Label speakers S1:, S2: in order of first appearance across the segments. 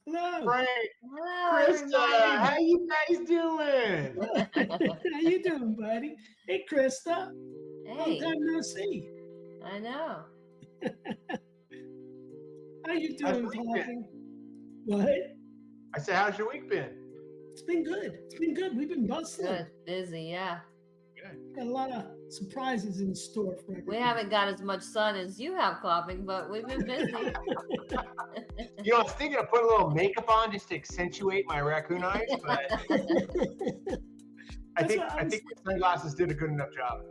S1: Hello.
S2: Frank,
S3: Hello,
S2: Krista,
S3: everybody.
S2: how you guys doing?
S1: How you doing, buddy? Hey, Krista. Long
S3: Hey,
S1: time no see.
S3: I know.
S1: How you
S2: How's
S1: doing,
S2: your week been?
S1: Klopping? What?
S2: I said, how's your week been?
S1: It's been good. It's been good. We've been bustling.
S3: Good, busy, yeah.
S2: Good.
S1: Got a lot of surprises in store for everyone.
S3: We haven't got as much sun as you have, Klopping, but we've been busy.
S2: You know, I was thinking of putting a little makeup on just to accentuate my raccoon eyes, but I think my sunglasses did a good enough job.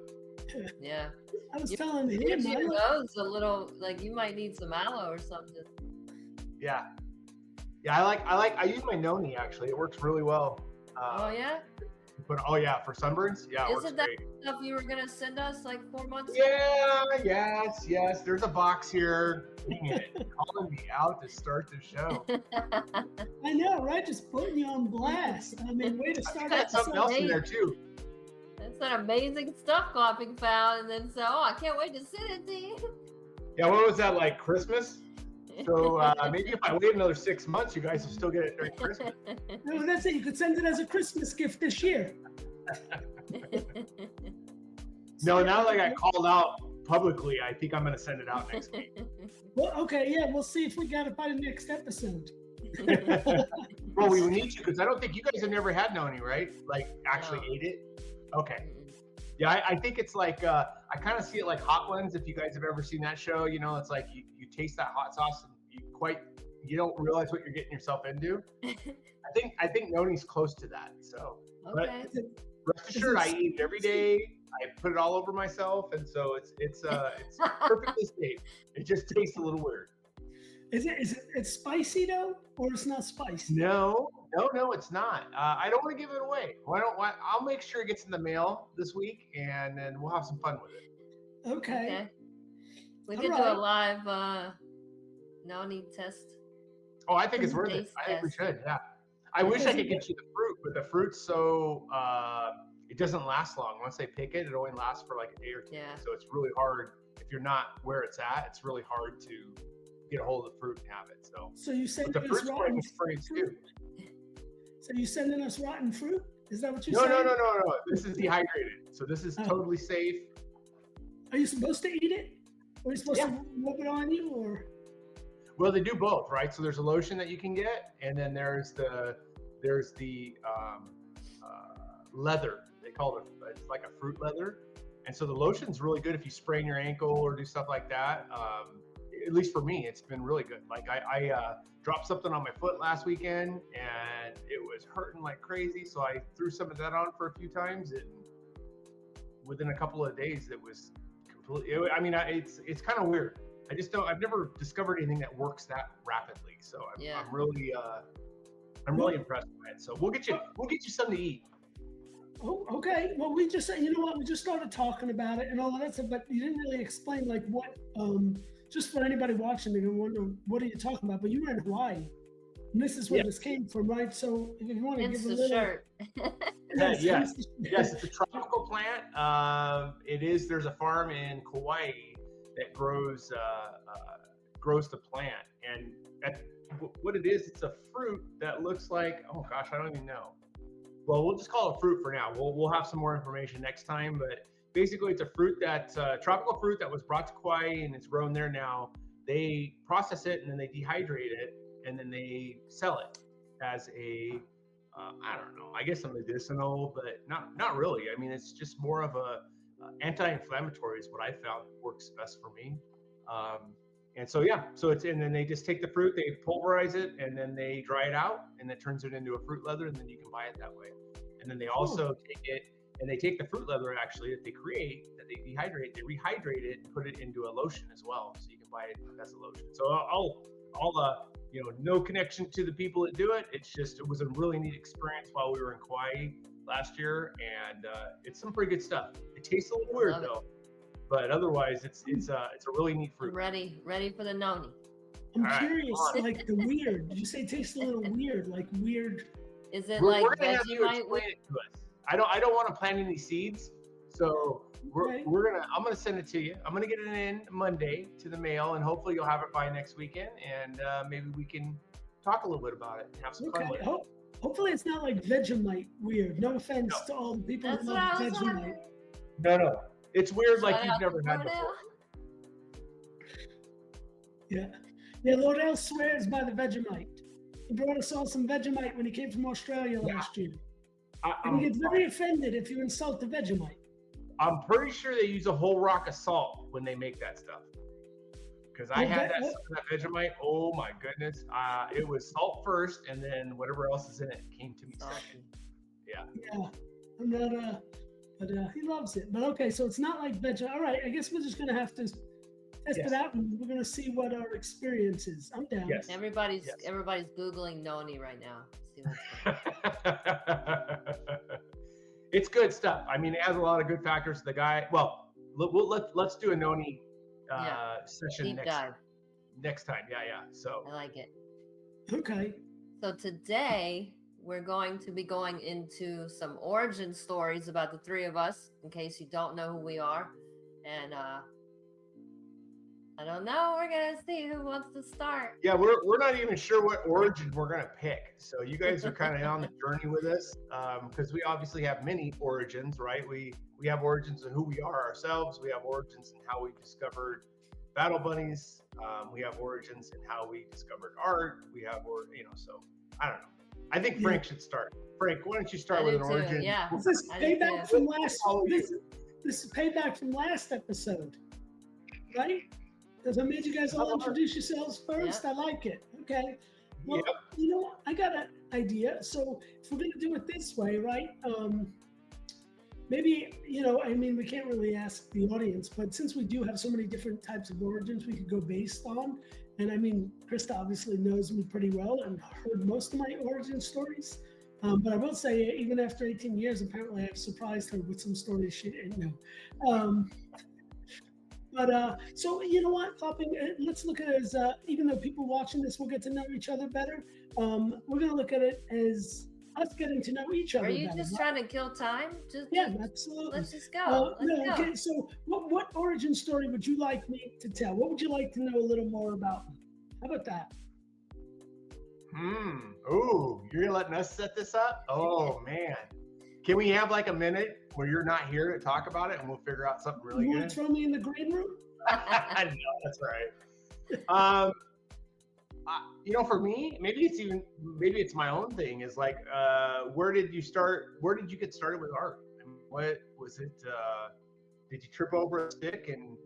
S3: Yeah.
S1: I was
S3: You-
S1: telling him,
S3: Your
S1: I look-
S3: nose a little, like you might need some aloe or something.
S2: Yeah. Yeah, I use my noni actually. It works really well.
S3: Oh, yeah?
S2: For sunburns? Yeah, it works
S3: Isn't that
S2: great.
S3: stuff you were going to send us like 4 months
S2: Yeah, yes. There's a box here. Dang it. Calling me out to start the show.
S3: ago?
S1: I know, right? Just putting you on blast. I mean, way to start
S2: Got
S1: out.
S2: something else in there too.
S3: That's that amazing stuff Klopping found, and then so, I can't wait to send it to you.
S2: Yeah, what was that, like Christmas? So maybe if I wait another 6 months, you guys will still get it during Christmas.
S1: No, that's it. You could send it as a Christmas gift this year.
S2: No, now that I got called out publicly, I think I'm going to send it out next week.
S1: Well, okay, yeah, we'll see if we got it by the next episode.
S2: Well, we would need to because I don't think you guys have never had noni, right? Like actually
S3: No.
S2: ate it. Okay. Yeah, I think it's like I kind of see it like Hot Ones. If you guys have ever seen that show, you know, it's like you taste that hot sauce and you don't realize what you're getting yourself into. I think noni's close to that. So,
S3: Okay.
S2: rest assured, I eat it every day. I put it all over myself, and so it's perfectly safe. It just tastes a little weird.
S1: It's spicy though, or it's not spicy?
S2: No, it's not. I don't want to give it away. I'll make sure it gets in the mail this week, and then we'll have some fun with it.
S1: Okay.
S3: We
S1: All
S3: could do a
S1: right.
S3: live noni test.
S2: Oh, I think it's worth it.
S3: Taste
S2: I think we
S3: test.
S2: should. Yeah. I wish I could get you the fruit, but the fruit's so it doesn't last long. Once they pick it, it only lasts for like a day or two.
S3: Yeah.
S2: So it's really hard if you're not where it's at. It's really hard to get a hold of the fruit and have it.
S1: So you
S2: But
S1: sending
S2: the
S1: us
S2: fruit's quite
S1: rotten
S2: experience
S1: fruit?
S2: too.
S1: So you sending us rotten fruit? Is that what you're
S2: No,
S1: saying?
S2: no. This is dehydrated, so this is
S1: Oh.
S2: totally safe.
S1: Are you supposed to eat it? Or are you supposed
S2: Yeah.
S1: to rub it on you, or?
S2: Well, they do both, right? So there's a lotion that you can get, and then there's the leather. They call it it's like a fruit leather, and so the lotion's really good if you sprain your ankle or do stuff like that. At least for me, it's been really good. Like I dropped something on my foot last weekend, and it was hurting like crazy. So I threw some of that on for a few times, and within a couple of days, it was completely. It's kind of weird. I've never discovered anything that works that rapidly. So I'm really impressed by it. So we'll get you something to eat.
S1: Oh, okay. Well, we just started talking about it and all of that stuff, but you didn't really explain like what. Just for anybody watching, they're gonna wonder what are you talking about. But you were in Hawaii, and this is where this came from, right? So if you want to
S3: Hence
S1: give a
S3: the
S1: little.
S3: shirt.
S2: Yes, it's a tropical plant. There's a farm in Kauai that grows the plant, and what it is, it's a fruit that looks like, oh gosh, I don't even know. Well, we'll just call it fruit for now. We'll have some more information next time, but basically it's a fruit tropical fruit that was brought to Kauai and it's grown there now. They process it and then they dehydrate it and then they sell it as a I don't know, I guess a medicinal, but not really. I mean, it's just more of a anti-inflammatory is what I found works best for me. And then they just take the fruit, they pulverize it, and then they dry it out, and it turns it into a fruit leather, and then you can buy it that way. And then they also take it, and they take the fruit leather actually that they create, that they dehydrate, they rehydrate it, and put it into a lotion as well, so you can buy it as a lotion. So I'll no connection to the people that do it. It was a really neat experience while we were in Kauai last year, and it's some pretty good stuff. It tastes a little weird though. But otherwise, it's a really neat fruit.
S3: Ready for the noni.
S1: I'm curious, like the weird. Did you say it tastes a little weird, like weird?
S3: Is it
S2: We're
S3: like
S2: gonna have you explain it to us. I don't want to plant any seeds, so I'm gonna send it to you. I'm gonna get it in Monday to the mail, and hopefully you'll have it by next weekend, and maybe we can talk a little bit about it and have some fun with it.
S1: Hopefully it's not like Vegemite weird. No offense to all the people who love Vegemite.
S2: No. It's weird like you've never had before.
S1: Yeah. Lordell swears by the Vegemite. He brought us all some Vegemite when he came from Australia last year. And he gets very offended if you insult the Vegemite. I'm
S2: pretty sure they use a whole rock of salt when they make that stuff. Because I had that Vegemite. Oh my goodness. It was salt first, and then whatever else is in it came to me second. Yeah.
S1: I'm not, but he loves it. But okay, so it's not like Vegemite. All right, I guess we're just going to have to test it out, and we're going to see what our experience is. I'm down.
S3: Yes. Everybody's Googling Noni right now. See what's
S2: It's good stuff. I mean, it has a lot of good factors. The guy, let's do a Noni session next time. Yeah. So
S3: I like it.
S1: Okay.
S3: So today we're going to be going into some origin stories about the three of us, in case you don't know who we are. And I don't know. We're gonna see who wants to start.
S2: Yeah, we're not even sure what origin we're gonna pick. So you guys are kind of on the journey with us, because we obviously have many origins, right? We have origins in who we are ourselves. We have origins in how we discovered Battle Bunnies. We have origins in how we discovered art. We have, so I don't know. I think Frank should start. Frank, why don't you start with an origin?
S3: Yeah.
S1: This is payback from last. This is payback from last episode, right? Because I made you guys all introduce yourselves first. I like it. Okay. Well, I got an idea. So if we're going to do it this way, right? Maybe, we can't really ask the audience, but since we do have so many different types of origins we could go based on, and Christa obviously knows me pretty well and heard most of my origin stories. But I will say, even after 18 years, apparently I've surprised her with some stories she didn't know. So you know what, Klopping, let's look at it as, even though people watching this will get to know each other better, we're going to look at it as us getting to know each other
S3: better. Are you
S1: better,
S3: just trying to kill time?
S1: Absolutely.
S3: Let's just go.
S1: Okay, so what origin story would you like me to tell? What would you like to know a little more about me? How about that?
S2: Ooh, you're letting us set this up? Oh, man. Can we have like a minute where you're not here to talk about it and we'll figure out something really good?
S1: You want to throw me in the green room?
S2: I know, that's right. For me, maybe it's my own thing. Is like, where did you start? Where did you get started with art? What was it? Did you trip over a stick and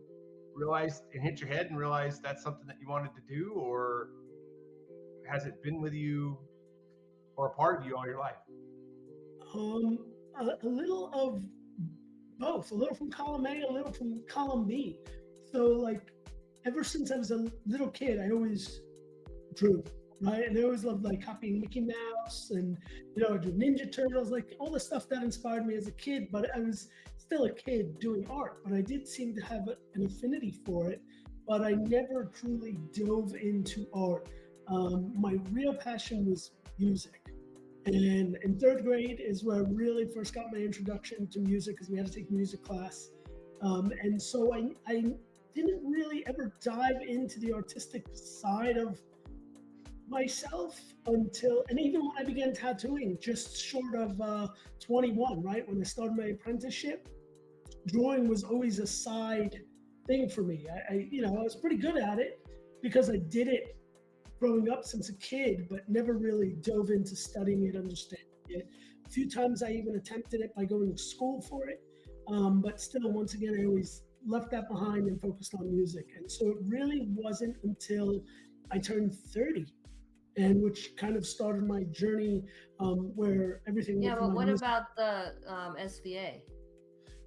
S2: hit your head and realize that's something that you wanted to do, or has it been with you or a part of you all your life?
S1: A little of both. A little from column A, a little from column B. So, like, ever since I was a little kid, I always drew, right? And I always loved like copying Mickey Mouse and I drew Ninja Turtles, like all the stuff that inspired me as a kid. But I was still a kid doing art, but I did seem to have an affinity for it. But I never truly dove into art. My real passion was music. And in third grade is where I really first got my introduction to music, because we had to take music class. And so I didn't really ever dive into the artistic side of myself and even when I began tattooing, just short of 21, right? When I started my apprenticeship, drawing was always a side thing for me. I was pretty good at it because I did it growing up since a kid, but never really dove into studying it, understanding it. A few times I even attempted it by going to school for it. But still, once again, I always left that behind and focused on music. And so it really wasn't until I turned 30, and which kind of started my journey where everything.
S3: Yeah, but what about the SVA?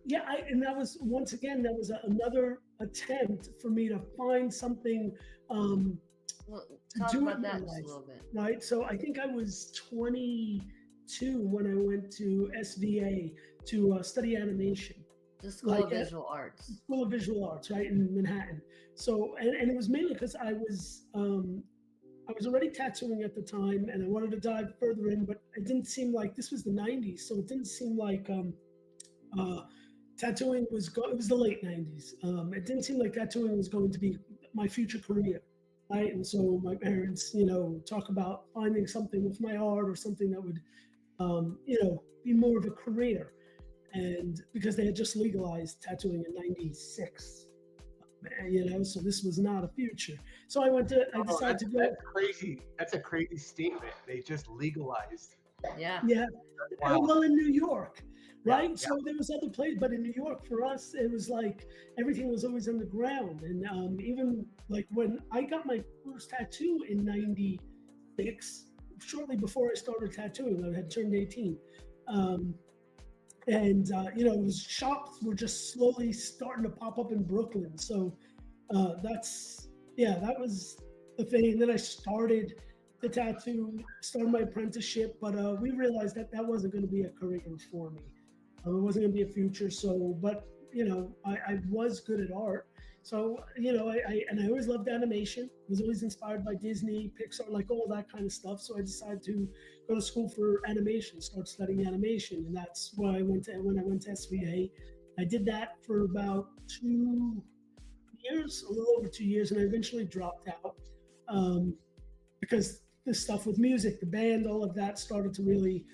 S1: Yeah, and that was, once again, that was another attempt for me to find something
S3: talk
S1: to do
S3: about that
S1: in my life,
S3: just a little bit.
S1: Right? So I think I was 22 when I went to SVA to study animation.
S3: The School of Visual Arts.
S1: School of Visual Arts, right, in Manhattan. So, and it was mainly because I was already tattooing at the time, and I wanted to dive further in, but it didn't seem like, this was the 90s, so it didn't seem like tattooing was, it was the late 90s. It didn't seem like tattooing was going to be my future career. right? And so my parents, you know, talk about finding something with my art or something that would, you know, be more of a career. And because they had just legalized tattooing in '96, you know, so this was not a future. So I
S2: Oh,
S1: decided to go.
S2: that's crazy. That's a crazy statement. They just legalized.
S3: Yeah.
S1: Yeah.
S2: Wow.
S1: Well, in New York, right?
S2: Yeah.
S1: So there was other places, but in New York, for us, it was like everything was always underground. And even like when I got my first tattoo in '96, shortly before I started tattooing, I had turned 18. Um, and you know, it was shops were just slowly starting to pop up in Brooklyn. So that was the thing. And then I started the tattoo, started my apprenticeship, but we realized that that wasn't going to be a career for me. It wasn't going to be a future. So, but you know, I was good at art. So, you know, I always loved animation. Was always inspired by Disney, Pixar, like all that kind of stuff. So I decided to go to school for animation, start studying animation, and that's why I went to when I went to SVA. I did that for about 2 years, a little over 2 years, and I eventually dropped out because the stuff with music, the band, all of that started to really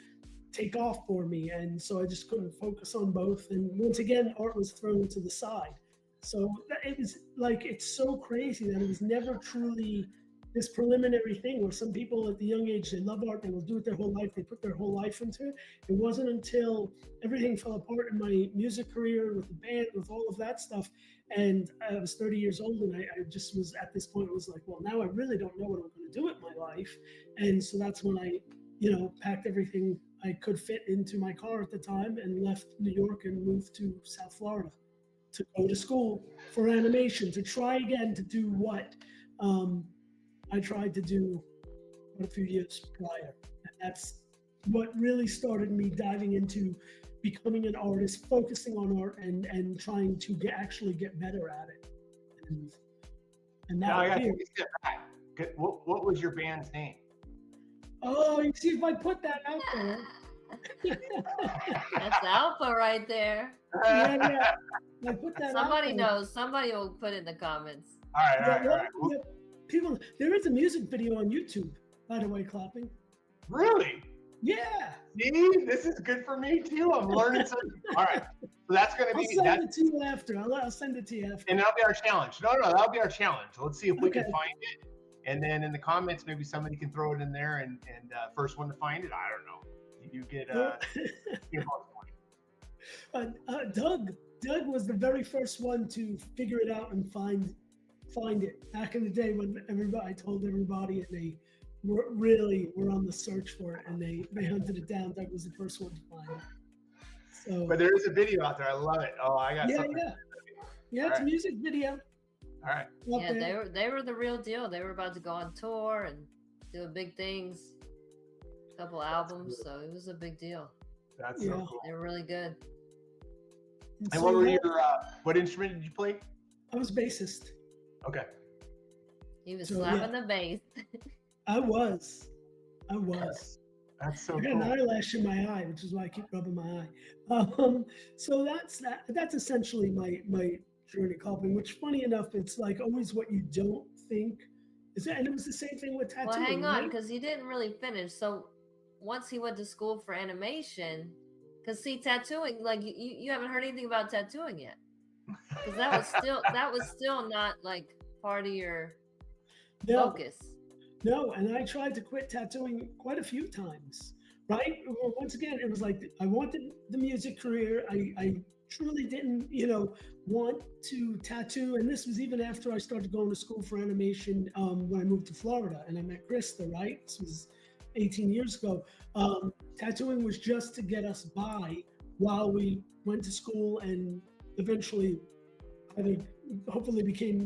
S1: take off for me, and so I just couldn't focus on both. And once again, art was thrown to the side. So it was like, it's so crazy that it was never truly this preliminary thing where some people at the young age, they love art, they will do it their whole life, they put their whole life into it. It wasn't until everything fell apart in my music career with the band, with all of that stuff, and I was 30 years old, and I just was at this point, it was like, well, now I really don't know what I'm going to do with my life. And so that's when I, you know, packed everything I could fit into my car at the time and left New York and moved to South Florida to go to school for animation, to try again to do what I tried to do a few years prior. And that's what really started me diving into becoming an artist, focusing on art, and trying to actually get better at it. And
S2: Now I
S1: that
S2: got to
S1: here.
S2: take a step back. What was your band's name?
S1: Oh, you see if I put that out there.
S3: That's alpha right there.
S1: Yeah. I put that
S3: Somebody
S1: out there.
S3: knows. Somebody will put it in the comments.
S2: All right.
S1: Yeah, people, there is a music video on YouTube, by the way, Klopping.
S2: Really?
S1: Yeah.
S2: See, this is good for me too. I'm learning something. All right. So that's going to be.
S1: I'll send it to you after. I'll send it to you after.
S2: And that'll be our challenge. No, that'll be our challenge. Let's see if we can
S1: Okay.
S2: find it. And then in the comments, maybe somebody can throw it in there, and first one to find it, I don't know. You get
S1: Doug was the very first one to figure it out and find it back in the day when I told everybody, and they were on the search for it, and they hunted it down. Doug was the first one to find it. So,
S2: but there is a video out there. I love it. Oh, I got something.
S1: Yeah, it's a music video.
S2: All right.
S3: Yeah, they were the real deal. They were about to go on tour and do big things, a couple albums, so it was a big deal.
S2: That's so cool.
S3: They were really good.
S2: And what were your what instrument did you play?
S1: I was bassist.
S2: Okay.
S3: He was slapping the bass.
S1: I was.
S2: That's so
S1: I got
S2: cool.
S1: an eyelash in my eye, which is why I keep rubbing my eye. So that's that. That's essentially my journey Klopping, which funny enough, it's like always what you don't think is that, and it was the same thing with tattooing.
S3: Well, hang on,
S1: right?
S3: because he didn't really finish. So once he went to school for animation, because see, tattooing, like you haven't heard anything about tattooing yet, because that was still not like part of your focus.
S1: No, and I tried to quit tattooing quite a few times. Right? Well, once again, it was like I wanted the music career. I truly didn't, want to tattoo. And this was even after I started going to school for animation when I moved to Florida and I met Christa, right? This was 18 years ago. Tattooing was just to get us by while we went to school and eventually hopefully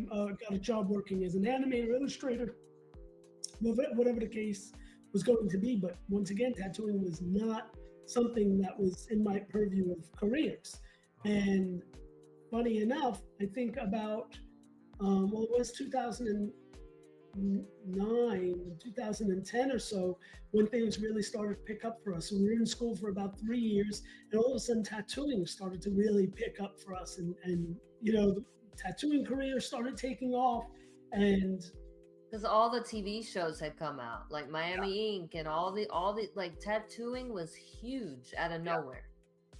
S1: got a job working as an animator, illustrator, whatever the case was going to be. But once again, tattooing was not something that was in my purview of careers. And funny enough, I think about, it was 2009, 2010 or so, when things really started to pick up for us. So we were in school for about 3 years, and all of a sudden tattooing started to really pick up for us. And the tattooing career started taking off. And
S3: because all the TV shows had come out, like Miami Ink, and all the like tattooing was huge out of nowhere.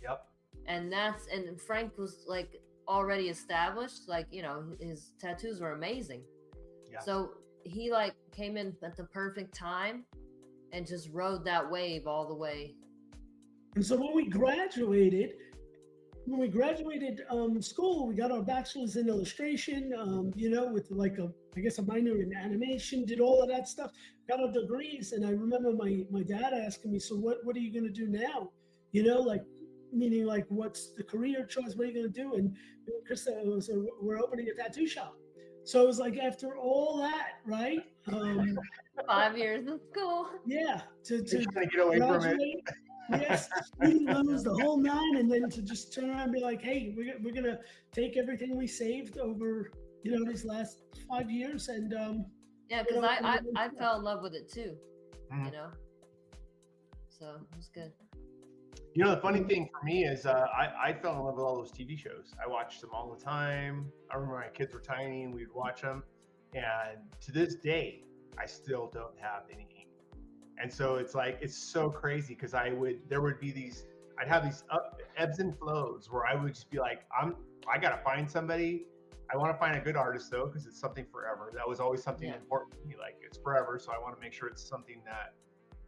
S2: Yep.
S3: And Frank was like already established, like, you know, his tattoos were amazing. Yeah. So he like came in at the perfect time and just rode that wave all the way.
S1: And so when we graduated school, we got our bachelor's in illustration, you know, with like a minor in animation, did all of that stuff, got our degrees. And I remember my dad asking me, so what are you going to do now? You know, like, meaning like, what's the career choice? What are you going to do? And Chris said, so we're opening a tattoo shop. So it was like, after all that, right?
S3: 5 years in school.
S1: Yeah. To
S2: get away from it.
S1: Yes, lose the whole 9, and then to just turn around and be like, hey, we're gonna take everything we saved over, you know, these last 5 years, and
S3: yeah, because I fell in love with it too, you know, so it was good.
S2: You know, the funny thing for me is I fell in love with all those TV shows. I watched them all the time. I remember my kids were tiny and we'd watch them, and to this day I still don't have any ink. And so it's like, it's so crazy because I'd have these ebbs and flows where I would just be like, I got to find somebody. I want to find a good artist though, because it's something forever. That was always something important to me. Like, it's forever. So I want to make sure it's something that,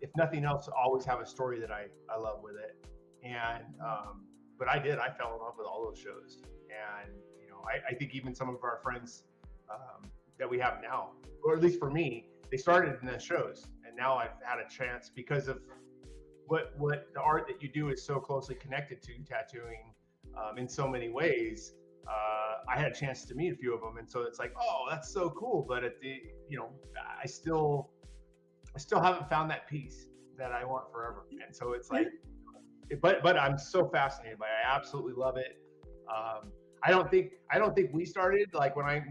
S2: if nothing else, always have a story that I love with it. And, but I fell in love with all those shows. And, you know, I think even some of our friends that we have now, or at least for me, they started in the shows. And now I've had a chance, because of what the art that you do is so closely connected to tattooing in so many ways. I had a chance to meet a few of them, and so it's like, oh, that's so cool. But I still haven't found that piece that I want forever. And so it's like, but I'm so fascinated by it. I absolutely love it. I don't think we started, like, when I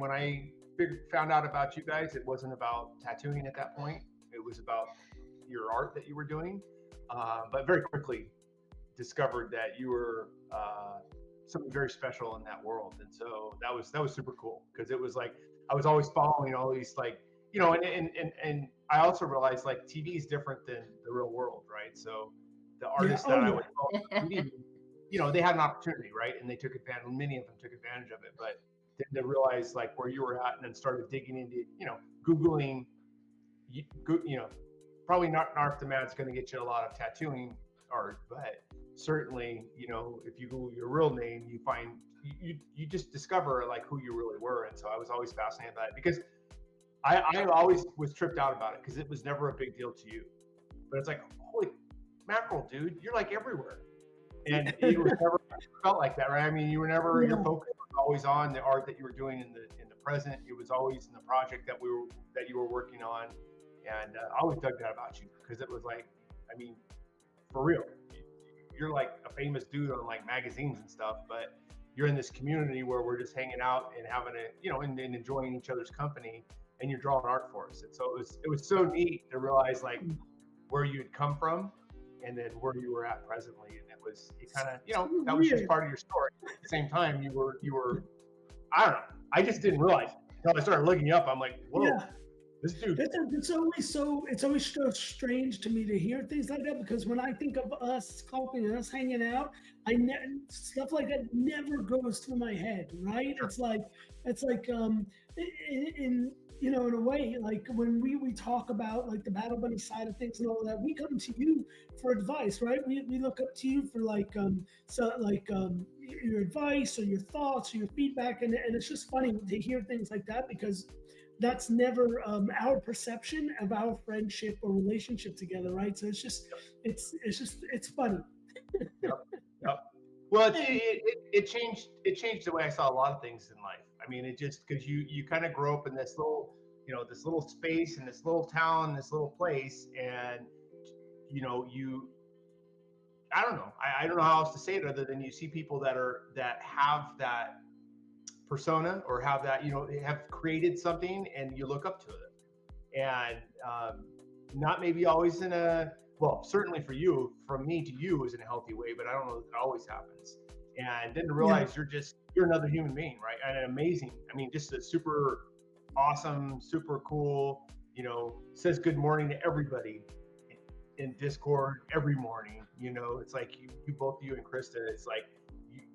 S2: found out about you guys, it wasn't about tattooing at that point. It was about your art that you were doing, but very quickly discovered that you were something very special in that world. And so that was super cool, because it was like, I was always following all these, like, you know, and I also realized, like, TV is different than the real world, right? So the artists that I would follow on TV, you know, they had an opportunity, right? And they took advantage, many of them took advantage of it, but then to realize, like, where you were at, and then started digging into, you know, Googling, you know, probably not Narf the Mad's going to get you a lot of tattooing art, but certainly, you know, if you Google your real name, you find, you just discover, like, who you really were. And so I was always fascinated by it, because I always was tripped out about it, because it was never a big deal to you. But it's like, holy mackerel, dude, you're like everywhere. And it was never felt like that, right? I mean, you were never, your focus was always on the art that you were doing in the present. It was always in the project that you were working on. And I always dug that about you, because it was like, I mean, for real, you're like a famous dude on, like, magazines and stuff, but you're in this community where we're just hanging out and having a, you know, and enjoying each other's company, and you're drawing art for us. And so it was so neat to realize, like, where you had come from and then where you were at presently. And it kind of, you know, that was just part of your story. At the same time, you were, I don't know, I just didn't realize until I started looking you up. I'm like, whoa. Yeah. This dude.
S1: It's always so strange to me to hear things like that, because when I think of us Klopping and us hanging out, stuff like that never goes through my head, right? Sure. It's like in you know, in a way, like, when we talk about, like, the Battle Bunny side of things and all that, we come to you for advice, right? We look up to you for, like, your advice or your thoughts or your feedback, and it's just funny to hear things like that, because that's never our perception of our friendship or relationship together, right? So it's funny.
S2: Yep. Well, it changed the way I saw a lot of things in life. I mean, it just, because you kind of grow up in this little, you know, this little space in this little town, this little place, and, you know, I don't know. I don't know how else to say it other than you see people that have that persona, or have that, you know, have created something, and you look up to it. And not maybe always in a, well, certainly for you, from me to you is in a healthy way, but I don't know if it always happens. And then to realize you're another human being, right? And amazing. I mean, just a super awesome, super cool, says good morning to everybody in Discord every morning. It's like you and Krista, it's like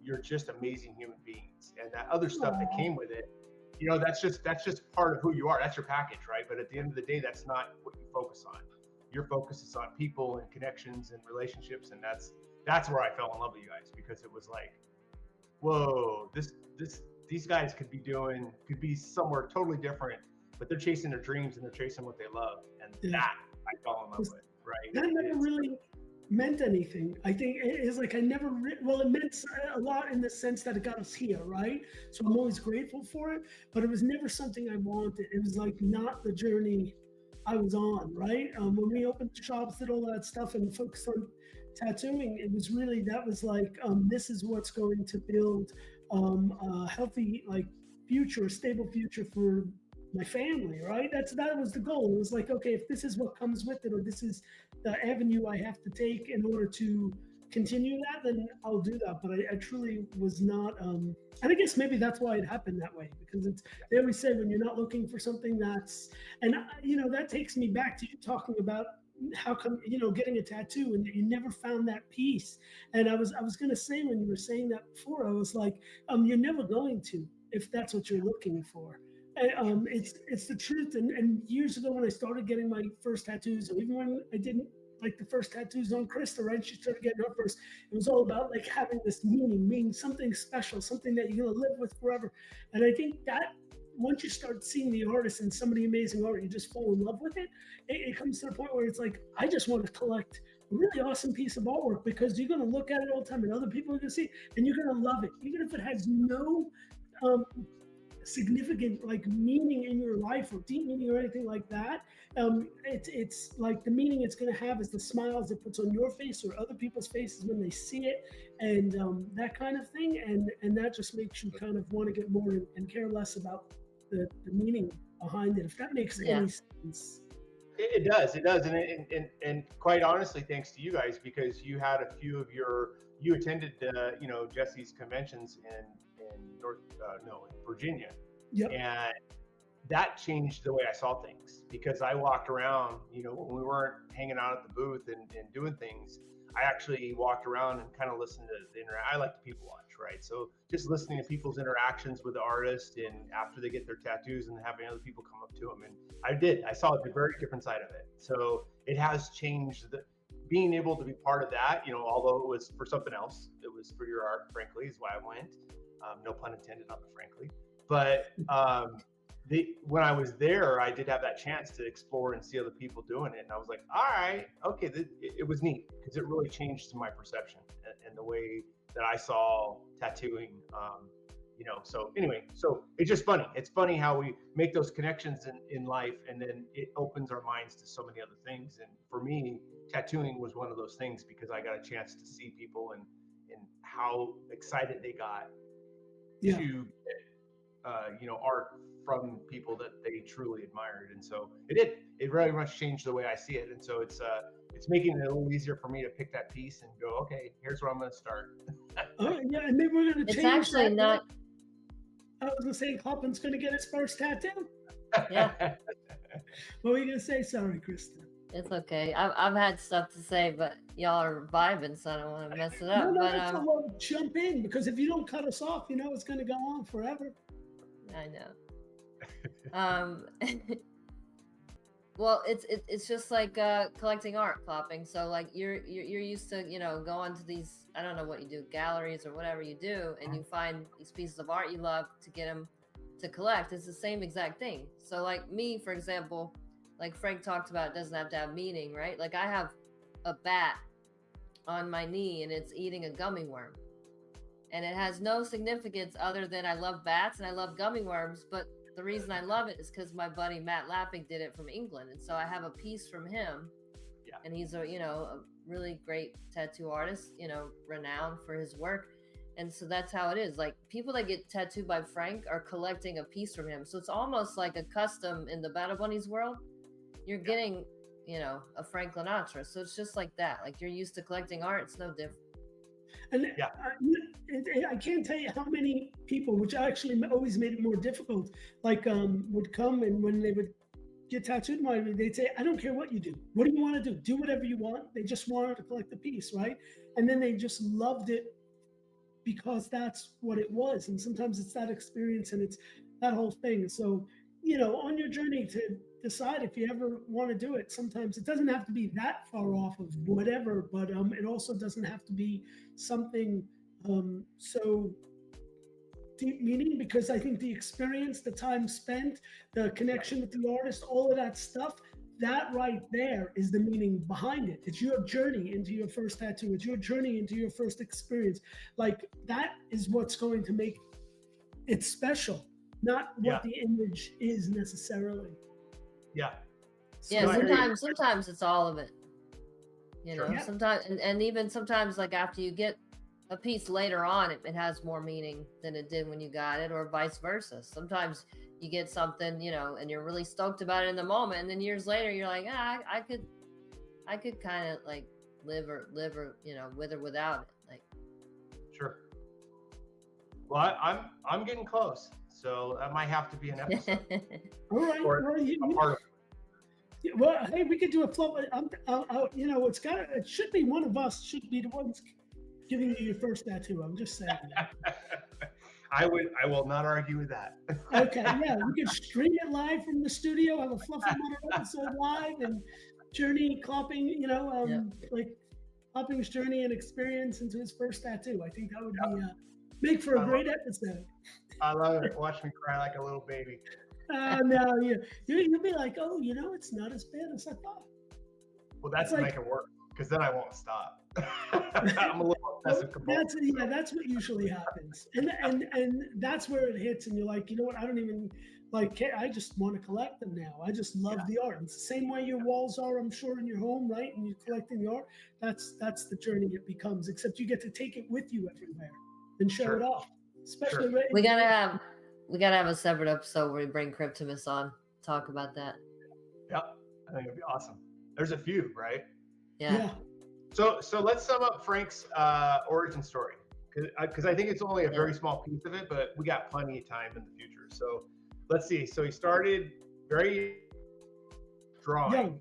S2: you're just amazing human beings, and that other stuff that came with it, that's just part of who you are. That's your package, right? But at the end of the day, that's not what you focus on. Your focus is on people and connections and relationships, and that's where I fell in love with you guys, because it was like, whoa, these guys could be somewhere totally different, but they're chasing their dreams and they're chasing what they love, and that I fell in love with, right?
S1: That never really meant anything. I think it's like it meant a lot in the sense that it got us here, right? So I'm always grateful for it, but it was never something I wanted. It was like not the journey I was on, right? When we opened the shops, did all that stuff and focused on tattooing, it was really, that was like, this is what's going to build a healthy, like, future, stable future for my family, right? That was the goal. It was like, okay, if this is what comes with it, or this is the avenue I have to take in order to continue that, then I'll do that. But I truly was not, and I guess maybe that's why it happened that way, because they always say when you're not looking for something and that takes me back to you talking about how come, getting a tattoo and you never found that piece. And I was going to say, when you were saying that before, I was like, you're never going to, if that's what you're looking for. And it's the truth. And years ago when I started getting my first tattoos, and even when I didn't like the first tattoos on Krista, right? She started getting her first. It was all about like having this meaning something special, something that you're gonna live with forever. And I think that once you start seeing the artist and some of the amazing art, you just fall in love with it. It comes to the point where it's like, I just want to collect a really awesome piece of artwork, because you're gonna look at it all the time and other people are gonna see it, and you're gonna love it, even if it has no significant like meaning in your life or deep meaning or anything like that. It's like the meaning it's going to have is the smiles it puts on your face or other people's faces when they see it, and that kind of thing, and that just makes you kind of want to get more and care less about the meaning behind it, if that makes any sense.
S2: It does, and quite honestly, thanks to you guys, because you had a few of you attended Jesse's conventions in Virginia.
S1: Yep.
S2: And that changed the way I saw things, because I walked around, when we weren't hanging out at the booth and doing things, I actually walked around and kind of listened to I like to people watch, right? So just listening to people's interactions with the artist, and after they get their tattoos, and having other people come up to them. And I saw a very different side of it. So it has changed being able to be part of that, although it was for something else, it was for your art, frankly, is why I went. No pun intended on the frankly. But when I was there, I did have that chance to explore and see other people doing it. And I was like, all right, okay, it was neat, because it really changed my perception and the way that I saw tattooing. So anyway, so it's just funny. It's funny how we make those connections in life, and then it opens our minds to so many other things. And for me, tattooing was one of those things, because I got a chance to see people and how excited they got to art from people that they truly admired. And so it very much changed the way I see it. And so it's making it a little easier for me to pick that piece and go, okay, here's where I'm going to start.
S1: Oh yeah, and maybe we're going to change.
S3: It's actually
S1: that.
S3: not.
S1: I was going to say Klopping's going to get his first tattoo.
S3: Yeah.
S1: What were you going to say? Sorry, Krista.
S3: It's okay. I've had stuff to say, but y'all are vibing, so I don't want to mess it up.
S1: No, but jump in, because if you don't cut us off, it's going to go on forever.
S3: I know. Well, it's just like collecting art, Klopping. So like you're used to going to these, I don't know what you do, galleries or whatever you do, and you find these pieces of art you love to get them to collect. It's the same exact thing. So like me, for example, like Frank talked about, it doesn't have to have meaning, right? Like I have a bat on my knee and it's eating a gummy worm. And it has no significance other than I love bats and I love gummy worms. But the reason I love it is because my buddy Matt Lapping did it from England. And so I have a piece from him. Yeah. And he's a really great tattoo artist, renowned for his work. And so that's how it is. Like people that get tattooed by Frank are collecting a piece from him. So it's almost like a custom in the Battle Bunnies world. You're getting, a Frank Lanatra. So it's just like that. Like you're used to collecting art. It's no different.
S1: And I can't tell you how many people, which actually always made it more difficult, like would come, and when they would get tattooed, they'd say, I don't care what you do. What do you want to do? Do whatever you want. They just wanted to collect the piece, right? And then they just loved it because that's what it was. And sometimes it's that experience and it's that whole thing. So, on your journey to decide if you ever want to do it, sometimes it doesn't have to be that far off of whatever, but it also doesn't have to be something so deep meaning, because I think the experience, the time spent, the connection with the artist, all of that stuff, that right there is the meaning behind it. It's your journey into your first tattoo. It's your journey into your first experience. Like, that is what's going to make it special, not what the image is necessarily.
S2: Yeah.
S3: Sometimes it's all of it. Sometimes, and even sometimes, like after you get a piece later on, it has more meaning than it did when you got it, or vice versa. Sometimes you get something, and you're really stoked about it in the moment, and then years later you're like, I could kind of like live or with or without it. Like,
S2: sure. Well, I'm getting close, so that might have to be an episode.
S1: All right. Well, hey, we could do a flow. It should be one of us should be the ones giving you your first tattoo. I'm just saying that.
S2: I will not argue with that.
S1: Okay, yeah, we could stream it live from the studio, have a Fluffle Mutter episode live, and Journey Klopping, like Klopping's journey and experience into his first tattoo. I think that would be make for a great episode.
S2: I love it. Watch me cry like a little baby.
S1: No, you'll be like, oh, it's not as bad as I thought.
S2: Well, that's to make it work, because then I won't stop. I'm a little obsessive compulsive.
S1: That's what usually happens, and that's where it hits, and you're like, you know what? I don't even I just want to collect them now. I just love the art. It's the same way your walls are, I'm sure, in your home, right? And you're collecting the art. That's the journey it becomes. Except you get to take it with you everywhere and show it off. Especially
S3: we gotta have a separate episode where we bring Cryptimus on, talk about that.
S2: Yep, I think it'd be awesome. There's a few, right?
S3: Yeah.
S2: So let's sum up Frank's origin story, because I think it's only a very small piece of it, but we got plenty of time in the future. So let's see. So he started very drawing.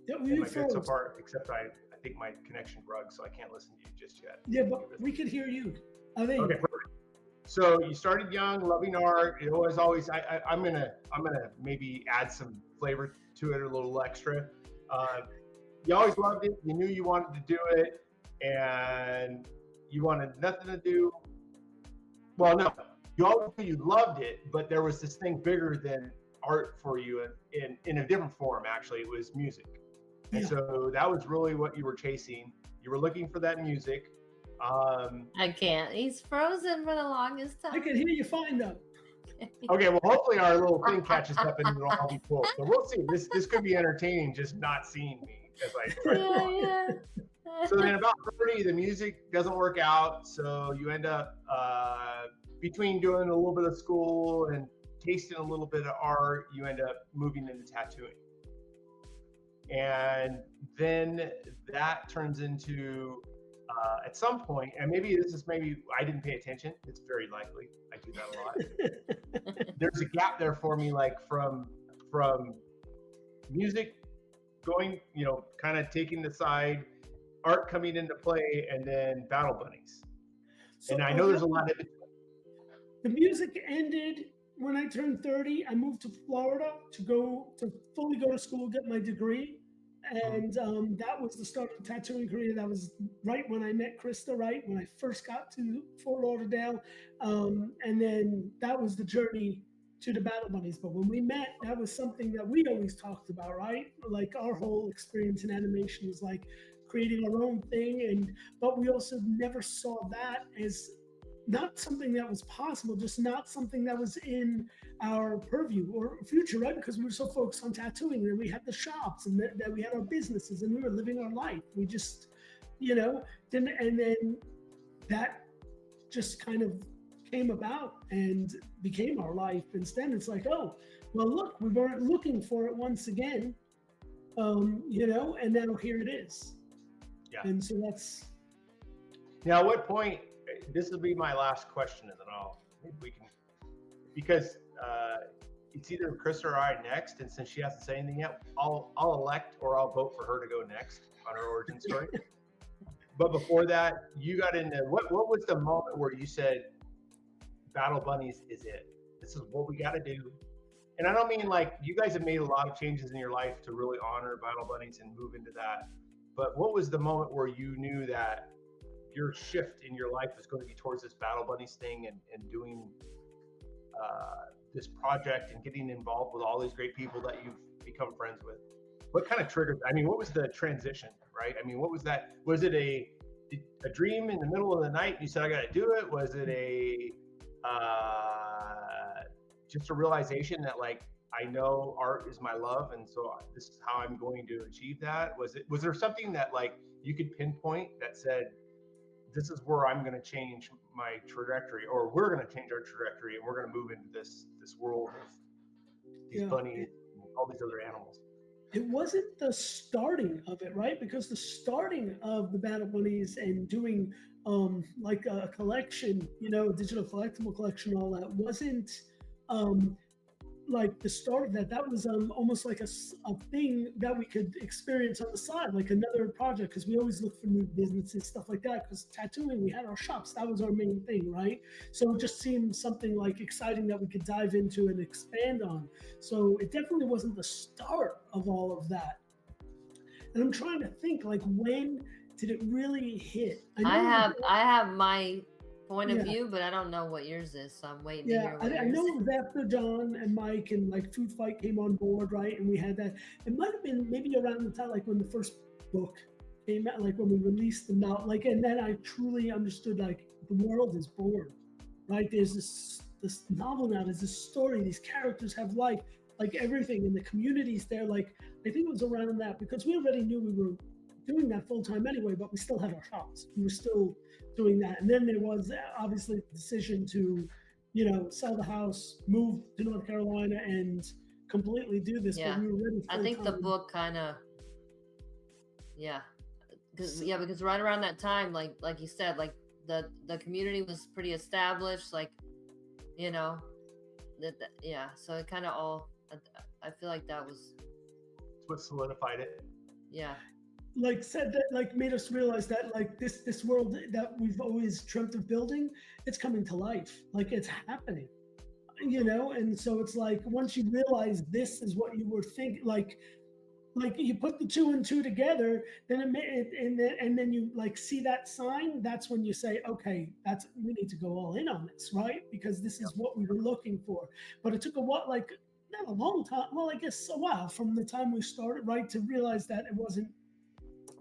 S1: Yeah,
S2: am I good so far? Except I think my connection broke, so I can't listen to you just yet.
S1: Yeah, but we could hear you. Okay,
S2: perfect. So you started young, loving art. It was always. I'm gonna maybe add some flavor to it, a little extra. You always loved it. You knew you wanted to do it, and you wanted nothing to do. Well, no, you always knew you loved it, but there was this thing bigger than art for you, in a different form. Actually, it was music, and so that was really what you were chasing. You were looking for that music.
S3: I can't. He's frozen for the longest time.
S1: I can hear you fine though.
S2: Okay, well, hopefully our little thing catches up and it'll all be cool. So we'll see. This could be entertaining, just not seeing me as I try. So then about 30, the music doesn't work out. So you end up between doing a little bit of school and tasting a little bit of art, you end up moving into tattooing. And then that turns into at some point, and maybe I didn't pay attention. It's very likely. I do that a lot. There's a gap there for me, like from music going, kind of taking the side, art coming into play, and then Battle Bunnies. So, and I know there's a lot of it.
S1: The music ended when I turned 30. I moved to Florida to fully go to school, get my degree. And that was the start of the tattooing career. That was right when I met Christa, right when I first got to Fort Lauderdale. And then that was the journey to the Battle Bunnies. But when we met, that was something that we always talked about, right? Like our whole experience in animation was like creating our own thing. But we also never saw that as not something that was possible, just not something that was in our purview or future, right? Because we were so focused on tattooing, and we had the shops, and that we had our businesses, and we were living our life. We just, didn't. And then that just kind of came about and became our life. Instead, it's like, oh, well, look, we weren't looking for it once again, and now here it is.
S2: Yeah.
S1: And so that's.
S2: Now, at what point? This will be my last question, and then maybe we can, because it's either Chris or I next, and since she hasn't said anything yet, I'll elect or I'll vote for her to go next on her origin story. But before that, you got into what was the moment where you said, Battle Bunnies is it? This is what we got to do. And I don't mean like you guys have made a lot of changes in your life to really honor Battle Bunnies and move into that. But what was the moment where you knew that your shift in your life was going to be towards this Battle Bunnies thing and doing this project and getting involved with all these great people that you've become friends with? What kind of triggered? I mean, what was the transition, right? I mean, what was that? Was it a dream in the middle of the night? You said, I got to do it. Was it just a realization that like, I know art is my love, and so this is how I'm going to achieve that? Was there something that like you could pinpoint that said, this is where I'm going to change my trajectory, or we're going to change our trajectory, and we're going to move into this world of these bunnies and all these other animals?
S1: It wasn't the starting of it, right? Because the starting of the Battle Bunnies and doing like a collection, digital collectible collection, all that wasn't like the start of that. That was almost like a thing that we could experience on the side, like another project, because we always look for new businesses, stuff like that. Because tattooing, we had our shops, that was our main thing, right? So it just seemed something like exciting that we could dive into and expand on. So it definitely wasn't the start of all of that. And I'm trying to think, like, when did it really hit?
S3: I have my point of view, but I don't know what yours is, so I'm waiting to hear what
S1: I know it was after John and Mike and like Food Fight came on board, right? And we had that. It might have been maybe around the time like when the first book came out, like when we released the novel, like, and then I truly understood like the world is born, right? There's this novel now, there's this story, these characters have life, like everything, and the community's there. Like I think it was around that, because we already knew we were doing that full time anyway, but we still had our shops. We were still doing that. And then there was obviously the decision to, sell the house, move to North Carolina, and completely do this.
S3: Yeah.
S1: But we were ready
S3: I think the book kind of, because right around that time, like you said, like the community was pretty established, like, so it kind of all, I feel like that was
S2: what solidified it.
S3: Yeah.
S1: Like said that, like made us realize that like this world that we've always dreamt of building, it's coming to life, like it's happening, and so it's like once you realize this is what you were thinking, like you put the 2 and 2 together, then and then you like see that sign, that's when you say, okay, we need to go all in on this, right? Because this is what we were looking for. But it took not a long time, well, I guess a while from the time we started, right, to realize that it wasn't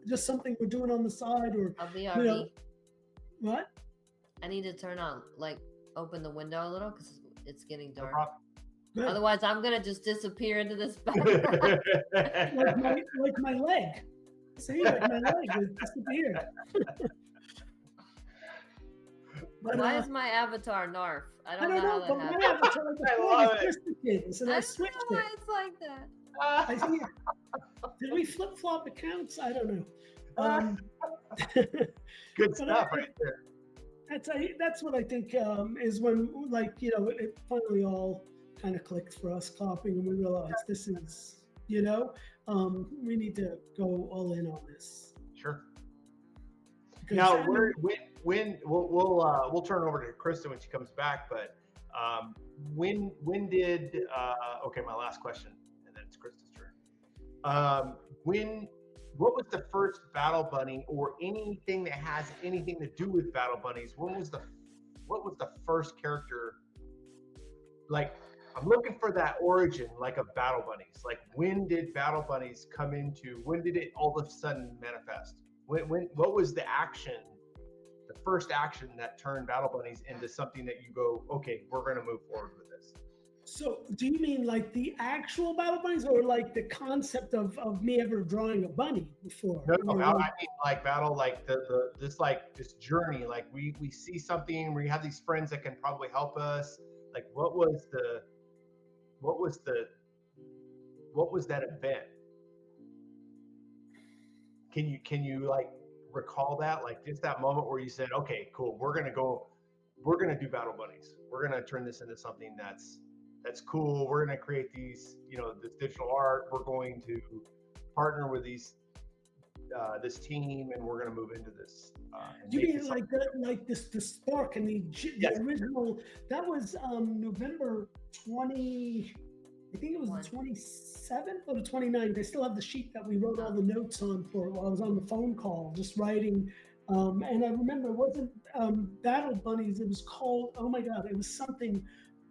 S1: just something we're doing on the side, or what?
S3: I need to open the window a little because it's getting dark.
S1: Good.
S3: Otherwise, I'm gonna just disappear into this background.
S1: like my leg. See, like my leg has disappeared. But,
S3: why is my avatar Narf? I don't know how that happened.
S1: My avatar is Kids, and I switched it.
S3: Why it's like that.
S1: I think, did we flip-flop accounts? I don't know.
S2: Good stuff right there.
S1: That's what I think is when, it finally all kind of clicked for us, Klopping, and we realized this is, we need to go all in on this.
S2: Sure. Now, when we'll turn over to Krista when she comes back, but when did okay, my last question, and then it's Krista's turn. What was the first Battle Bunny, or anything that has anything to do with Battle Bunnies? What was the first character? Like, I'm looking for that origin, like, of Battle Bunnies. Like, when did Battle Bunnies come into? When did it all of a sudden manifest? What was the action? The first action that turned Battle Bunnies into something that you go, okay, we're going to move forward with this.
S1: So do you mean like the actual Battle Bunnies, or like the concept of me ever drawing a bunny before?
S2: No, I mean like battle, like this journey, like we see something, we have these friends that can probably help us. Like what was that event? Can you like recall that, like just that moment where you said, okay, cool, we're going to do Battle Bunnies. We're going to turn this into something that's cool. We're going to create these, this digital art. We're going to partner with this team, and we're going to move into this.
S1: You mean like the spark and the original? That was November 20. I think it was the 27th or the 29th. I still have the sheet that we wrote all the notes on for while I was on the phone call, just writing. And I remember it wasn't Battle Bunnies. It was called, oh my God, it was something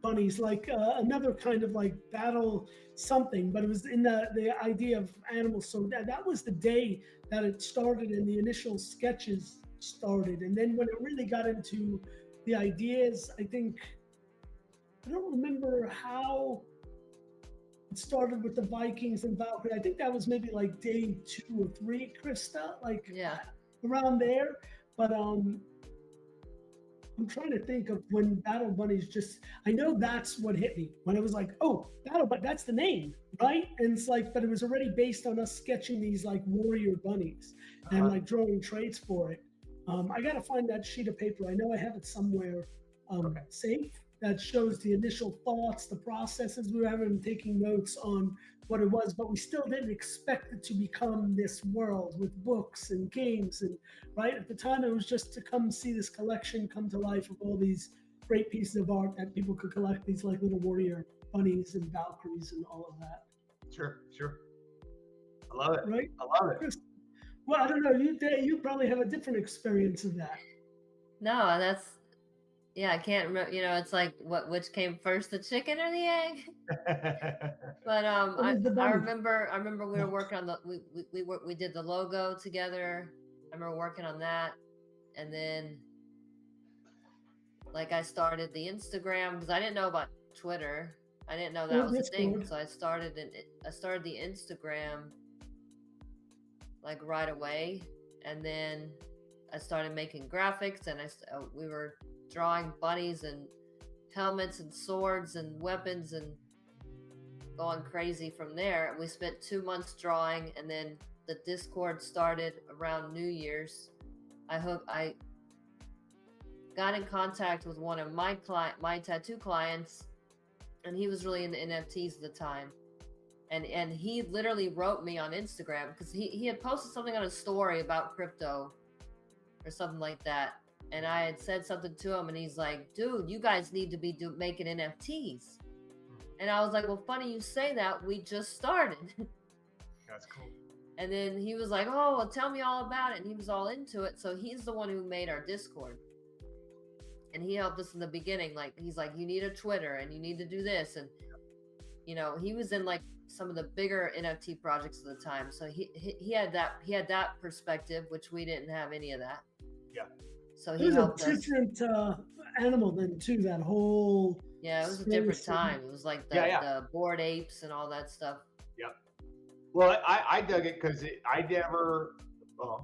S1: bunnies, like another kind of like battle something, but it was in the idea of animals. So that was the day that it started and the initial sketches started. And then when it really got into the ideas, I don't remember how it started with the Vikings and Valkyrie. I think that was maybe like day 2 or 3, Krista, around there. But I'm trying to think of when Battle Bunnies I know that's what hit me when it was like, oh, Battle Bunny, that's the name, right? And it's like, but it was already based on us sketching these like warrior bunnies and like drawing traits for it. I got to find that sheet of paper. I know I have it somewhere safe that shows the initial thoughts, the processes we were having, taking notes on what it was, but we still didn't expect it to become this world with books and games. And right at the time, it was just to come see this collection come to life of all these great pieces of art that people could collect, these like little warrior bunnies and Valkyries and all of that.
S2: Sure. I love it.
S1: Right?
S2: I love it.
S1: Well, I don't know. You probably have a different experience of that.
S3: No, I can't remember. It's like which came first, the chicken or the egg? But I remember we were working on we did the logo together. I remember working on that, and then like I started the Instagram because I didn't know about Twitter. I didn't know that was a thing, so I started the Instagram like right away, and then I started making graphics, and we were drawing bunnies and helmets and swords and weapons and going crazy from there. We spent 2 months drawing, and then the Discord started around New Year's. I got in contact with one of my tattoo clients, and he was really into NFTs at the time. And he literally wrote me on Instagram because he had posted something on his story about crypto or something like that. And I had said something to him, and he's like, dude, you guys need to be making NFTs. And I was like, well, funny you say that. We just started.
S2: That's cool.
S3: And then he was like, oh, well, tell me all about it. And he was all into it. So he's the one who made our Discord. And he helped us in the beginning. Like, he's like, you need a Twitter and you need to do this. And, he was in like some of the bigger NFT projects at the time. So he had that perspective, which we didn't have any of that.
S2: Yeah.
S3: So he helped us.
S1: It was a different animal then too, that whole...
S3: Yeah, it was a different time. It was like the Bored Apes and all that stuff.
S2: Yep. Well, I dug it because I never,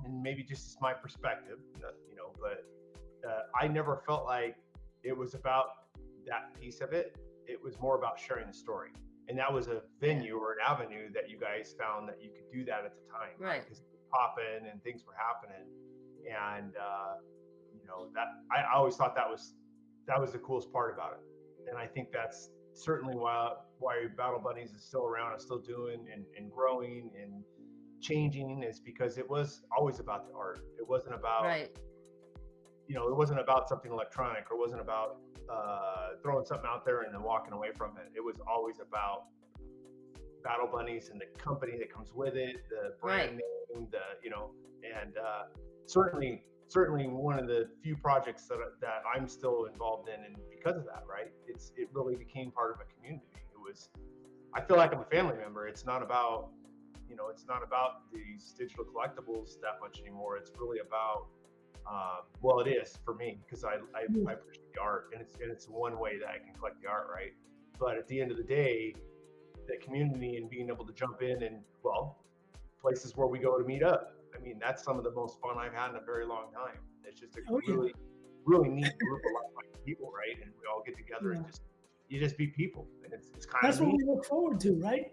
S2: and maybe just as my perspective, but I never felt like it was about that piece of it. It was more about sharing the story. And that was a venue or an avenue that you guys found that you could do that at the time.
S3: Right.
S2: Because it was popping and things were happening. And, that I always thought that was the coolest part about it. And I think that's certainly why Battle Bunnies is still around and still doing and growing and changing, is because it was always about the art. It wasn't about, it wasn't about something electronic, or it wasn't about throwing something out there and then walking away from it. It was always about Battle Bunnies and the company that comes with it, the brand name, and certainly one of the few projects that I'm still involved in, and because of that, right? It really became part of a community. I feel like I'm a family member. It's not about, these digital collectibles that much anymore. It's really about, it is for me, because I appreciate the art, and it's one way that I can collect the art, right? But at the end of the day, the community and being able to jump in and, places where we go to meet up. I mean, that's some of the most fun I've had in a very long time. It's just a really, really neat group of like-minded people, right? And we all get together and just, you just be people. And it's kind
S1: That's
S2: of
S1: what
S2: neat.
S1: we look forward to, right?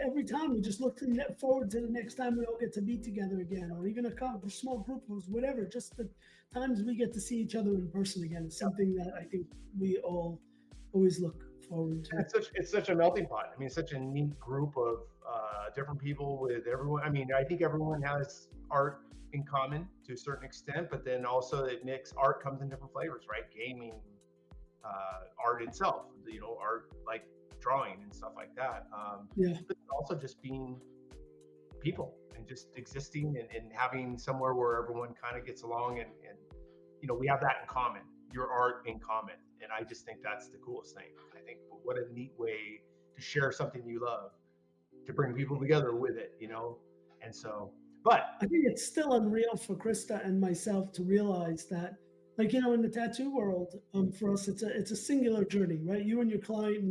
S1: Every time we just look forward to the next time we all get to be together again, or even a small group of whatever. Just the times we get to see each other in person again is something that I think we all always look forward to.
S2: It's such a melting pot. I mean, it's such a neat group of different people with everyone. I mean, I think everyone has art in common to a certain extent, but then also art comes in different flavors, right? Gaming, art itself, art like drawing and stuff like that. But also just being people and just existing and having somewhere where everyone kind of gets along and we have that in common, your art in common. And I just think that's the coolest thing. I think what a neat way to share something you love, to bring people together with it, and so, but
S1: I think it's still unreal for Krista and myself to realize that, like, in the tattoo world, for us, it's a singular journey, right? You and your client,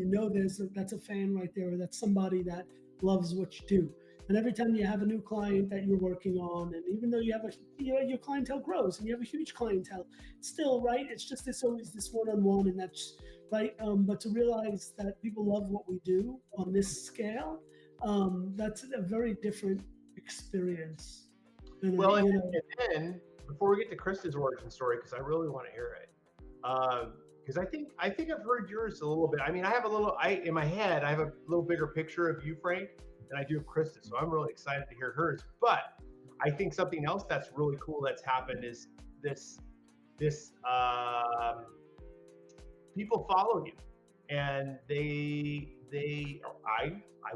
S1: that's a fan right there, or that's somebody that loves what you do. And every time you have a new client that you're working on, and even though you have your clientele grows and you have a huge clientele, still, right? It's always this one-on-one, and that's right. But to realize that people love what we do on this scale, that's a very different experience.
S2: And then before we get to Krista's origin story, because I really want to hear it, because I think I've heard yours a little bit. I mean, in my head, I have a little bigger picture of you, Frank, than I do of Krista. So I'm really excited to hear hers. But I think something else that's really cool that's happened is this people follow you, and I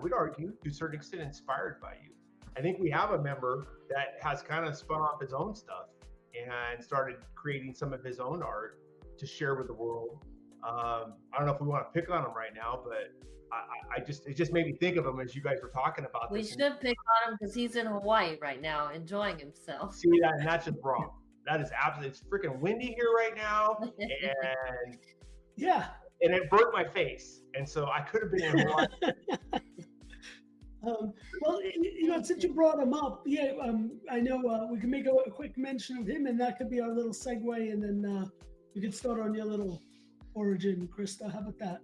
S2: would argue to a certain extent inspired by you. I think we have a member that has kind of spun off his own stuff and started creating some of his own art to share with the world. I don't know if we want to pick on him right now, but it just made me think of him as you guys were talking about
S3: this. We should pick on him because he's in Hawaii right now, enjoying himself.
S2: See that, and that's just wrong. That is absolutely, it's freaking windy here right now, and
S1: yeah,
S2: and it burnt my face, and so I could have been in Hawaii.
S1: Well, since you brought him up, I know we can make a quick mention of him, and that could be our little segue, and then we can start on your little origin, Krista. How about that?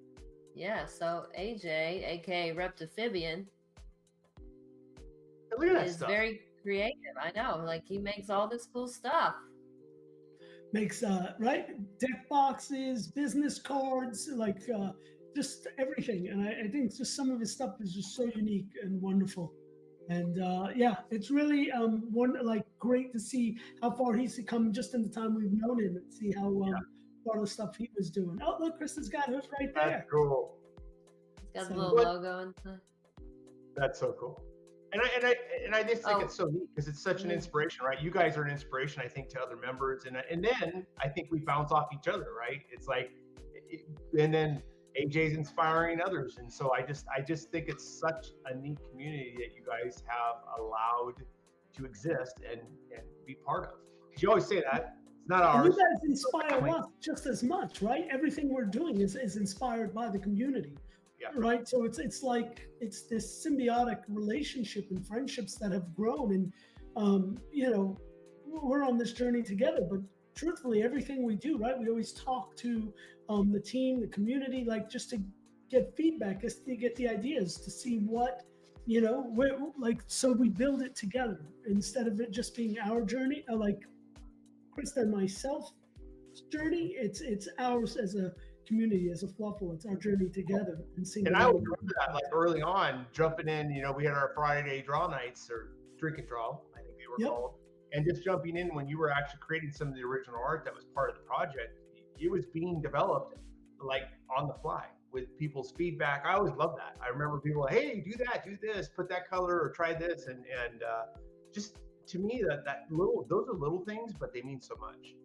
S3: Yeah, so AJ, aka Reptifibian, is very creative. I know, like he makes all this cool stuff.
S1: Makes deck boxes, business cards, like just everything. And I think just some of his stuff is just so unique and wonderful. And it's really great to see how far he's come just in the time we've known him, and see how far the stuff he was doing. Oh, look, Krista's got hers right there.
S2: That's cool.
S3: It's got a little logo and stuff.
S2: That's so cool. And I just think it's so neat because it's such an inspiration, right? You guys are an inspiration, I think, to other members, and then I think we bounce off each other, right? It's like, and then AJ's inspiring others, and so I just think it's such a neat community that you guys have allowed to exist and be part of. You always say that it's not ours.
S1: And you guys inspire us just as much, right? Everything we're doing is inspired by the community. Yeah. Right. So it's like it's this symbiotic relationship and friendships that have grown, and we're on this journey together. But truthfully, everything we do, right? We always talk to the team, the community, like just to get feedback, just to get the ideas, to see what so we build it together instead of it just being our journey. Like Krista and myself's journey, it's ours as a community, as a Fluffle. It's our journey together. And
S2: I would remember that, like early on, jumping in, we had our Friday draw nights, or drink and draw, I think they were called, and just jumping in when you were actually creating some of the original art that was part of the project. It was being developed like on the fly with people's feedback. I always loved that. I remember people like, hey, do that, do this, put that color, or try this, and just to me those are little things, but they mean so much.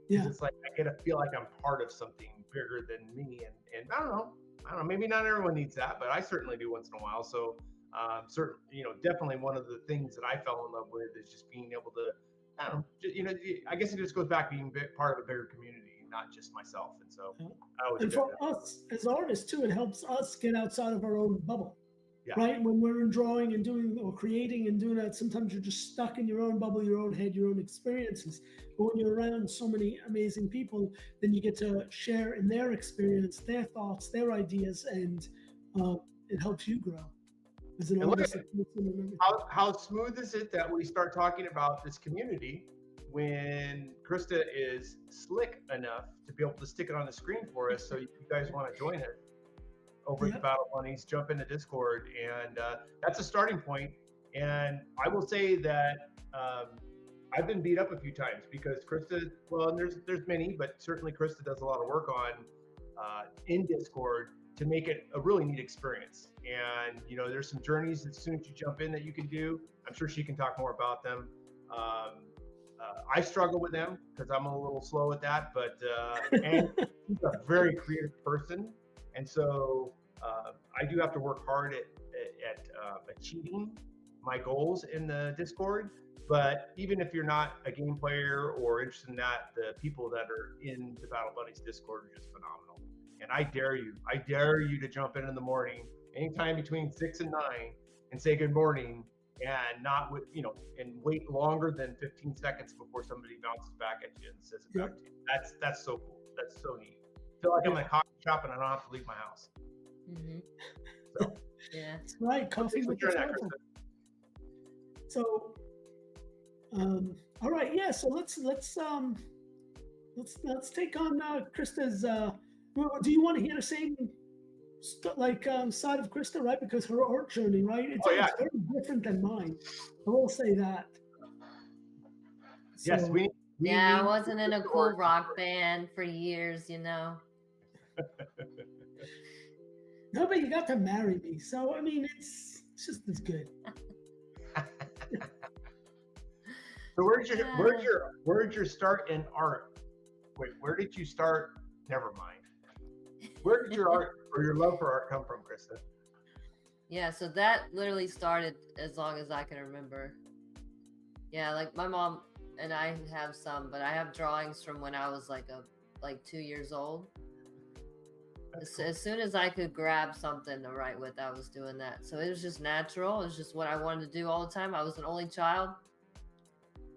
S2: Yeah, it's like I get to feel like I'm part of something bigger than me, and I don't know, maybe not everyone needs that, but I certainly do once in a while. So definitely one of the things that I fell in love with is just being able to, I guess it just goes back to being part of a bigger community, not just myself. And so
S1: and for us as artists too, it helps us get outside of our own bubble,
S2: Yeah.
S1: Right? When we're drawing and doing or creating and doing that, sometimes you're just stuck in your own bubble, your own head, your own experiences. But when you're around so many amazing people, then you get to share in their experience, their thoughts, their ideas, and it helps you grow as an
S2: And look
S1: artist.
S2: at how smooth is it that we start talking about this community when Christa is slick enough to be able to stick it on the screen for us. So if you guys want to join us over at the Battle Bunnies, jump into Discord, and that's a starting point. And I will say that I've been beat up a few times because Christa, well, and there's many, but certainly Christa does a lot of work on in Discord to make it a really neat experience. And there's some journeys as soon as you jump in that you can do. I'm sure she can talk more about them. I struggle with them because I'm a little slow at that, but and she's a very creative person, and so I do have to work hard at achieving my goals in the Discord. But even if you're not a game player or interested in that, the people that are in the Battle Bunnies Discord are just phenomenal. And I dare you to jump in the morning, anytime between 6 and 9, and say good morning, and not and wait longer than 15 seconds before somebody bounces back at you and says it back to you. That's so cool. That's so neat. I feel like I'm in a coffee shop and I don't have to leave my house.
S3: Mm-hmm.
S2: So
S3: yeah,
S1: that's right. Coffee with the So, all right, yeah. So let's take on Krista's. Do you want to hear the same side of Christa, right? Because her art journey, right? It's very different than mine. I will say that.
S2: Yes, we
S3: I wasn't in a cool rock band for years,
S1: No, but you got to marry me, so I mean, it's just as good.
S2: So where did your start in art? Wait, where did you start? Never mind. Where did your art or your love for art come from, Christa?
S3: Yeah, so that literally started as long as I can remember. Yeah, like my mom and I have some, but I have drawings from when I was like 2 years old. As soon as I could grab something to write with, I was doing that. So it was just natural. It was just what I wanted to do all the time. I was an only child,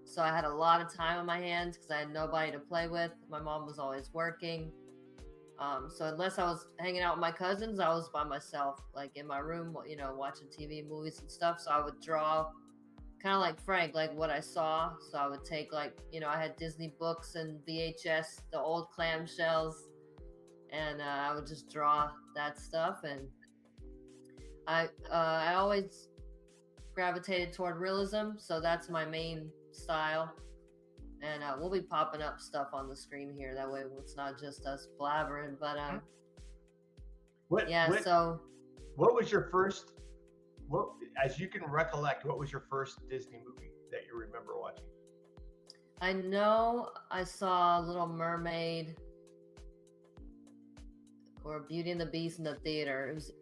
S3: so I had a lot of time on my hands because I had nobody to play with. My mom was always working. So unless I was hanging out with my cousins, I was by myself, like in my room, watching TV, movies and stuff. So I would draw kind of like Frank, like what I saw. So I would take I had Disney books and VHS, the old clamshells, and I would just draw that stuff. And I always gravitated toward realism. So that's my main style. And we'll be popping up stuff on the screen here. That way it's not just us blabbering. But
S2: what was your first, as you can recollect, what was your first Disney movie that you remember watching?
S3: I know I saw Little Mermaid or Beauty and the Beast in the theater. It was,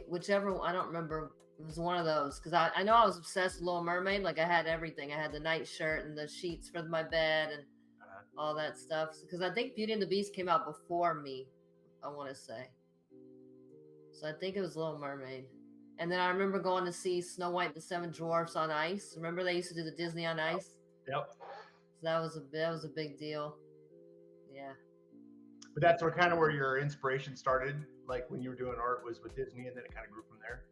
S3: whichever, I don't remember. It was one of those, because I know I was obsessed with Little Mermaid. Like I had everything. I had the nightshirt and the sheets for my bed and all that stuff. Because I think Beauty and the Beast came out before me, I want to say. So I think it was Little Mermaid. And then I remember going to see Snow White and the Seven Dwarfs on ice. Remember they used to do the Disney on Ice?
S2: Yep.
S3: So that was a big deal. Yeah.
S2: But that's where your inspiration started, like when you were doing art, was with Disney, and then it kind of grew from there.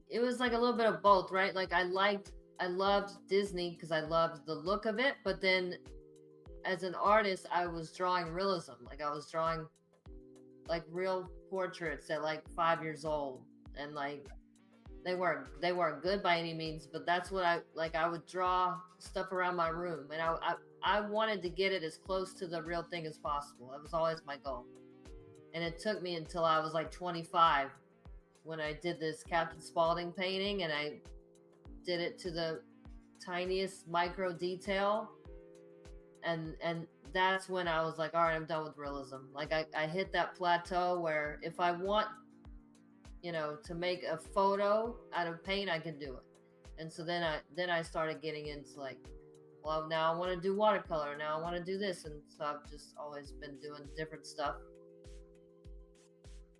S3: It was like a little bit of both, right? Like I loved Disney because I loved the look of it, but then as an artist, I was drawing realism. Like I was drawing like real portraits at like 5 years old, and like they weren't good by any means, but that's what I would draw stuff around my room, and I wanted to get it as close to the real thing as possible. That was always my goal. And it took me until I was like 25 when I did this Captain Spaulding painting, and I did it to the tiniest micro detail. And that's when I was like, all right, I'm done with realism. Like I hit that plateau where if I want, to make a photo out of paint, I can do it. And so then I started getting into like, well, now I want to do watercolor. Now I want to do this. And so I've just always been doing different stuff.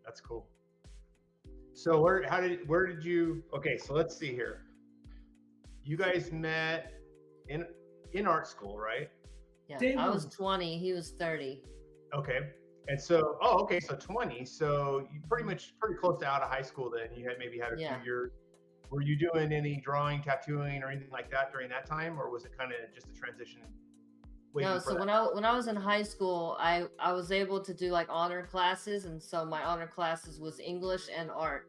S2: That's cool. So where did you? Okay, so let's see here. You guys met in art school, right?
S3: Yeah,
S1: Day
S3: I was
S1: one.
S3: 20, he was 30.
S2: Okay. And so, okay, so 20. So you pretty close to out of high school then. You had a
S3: Yeah.
S2: few years. Were you doing any drawing, tattooing, or anything like that during that time, or was it kind of just a transition?
S3: No, so when I was in high school, I was able to do like honor classes, and so my honor classes was English and art.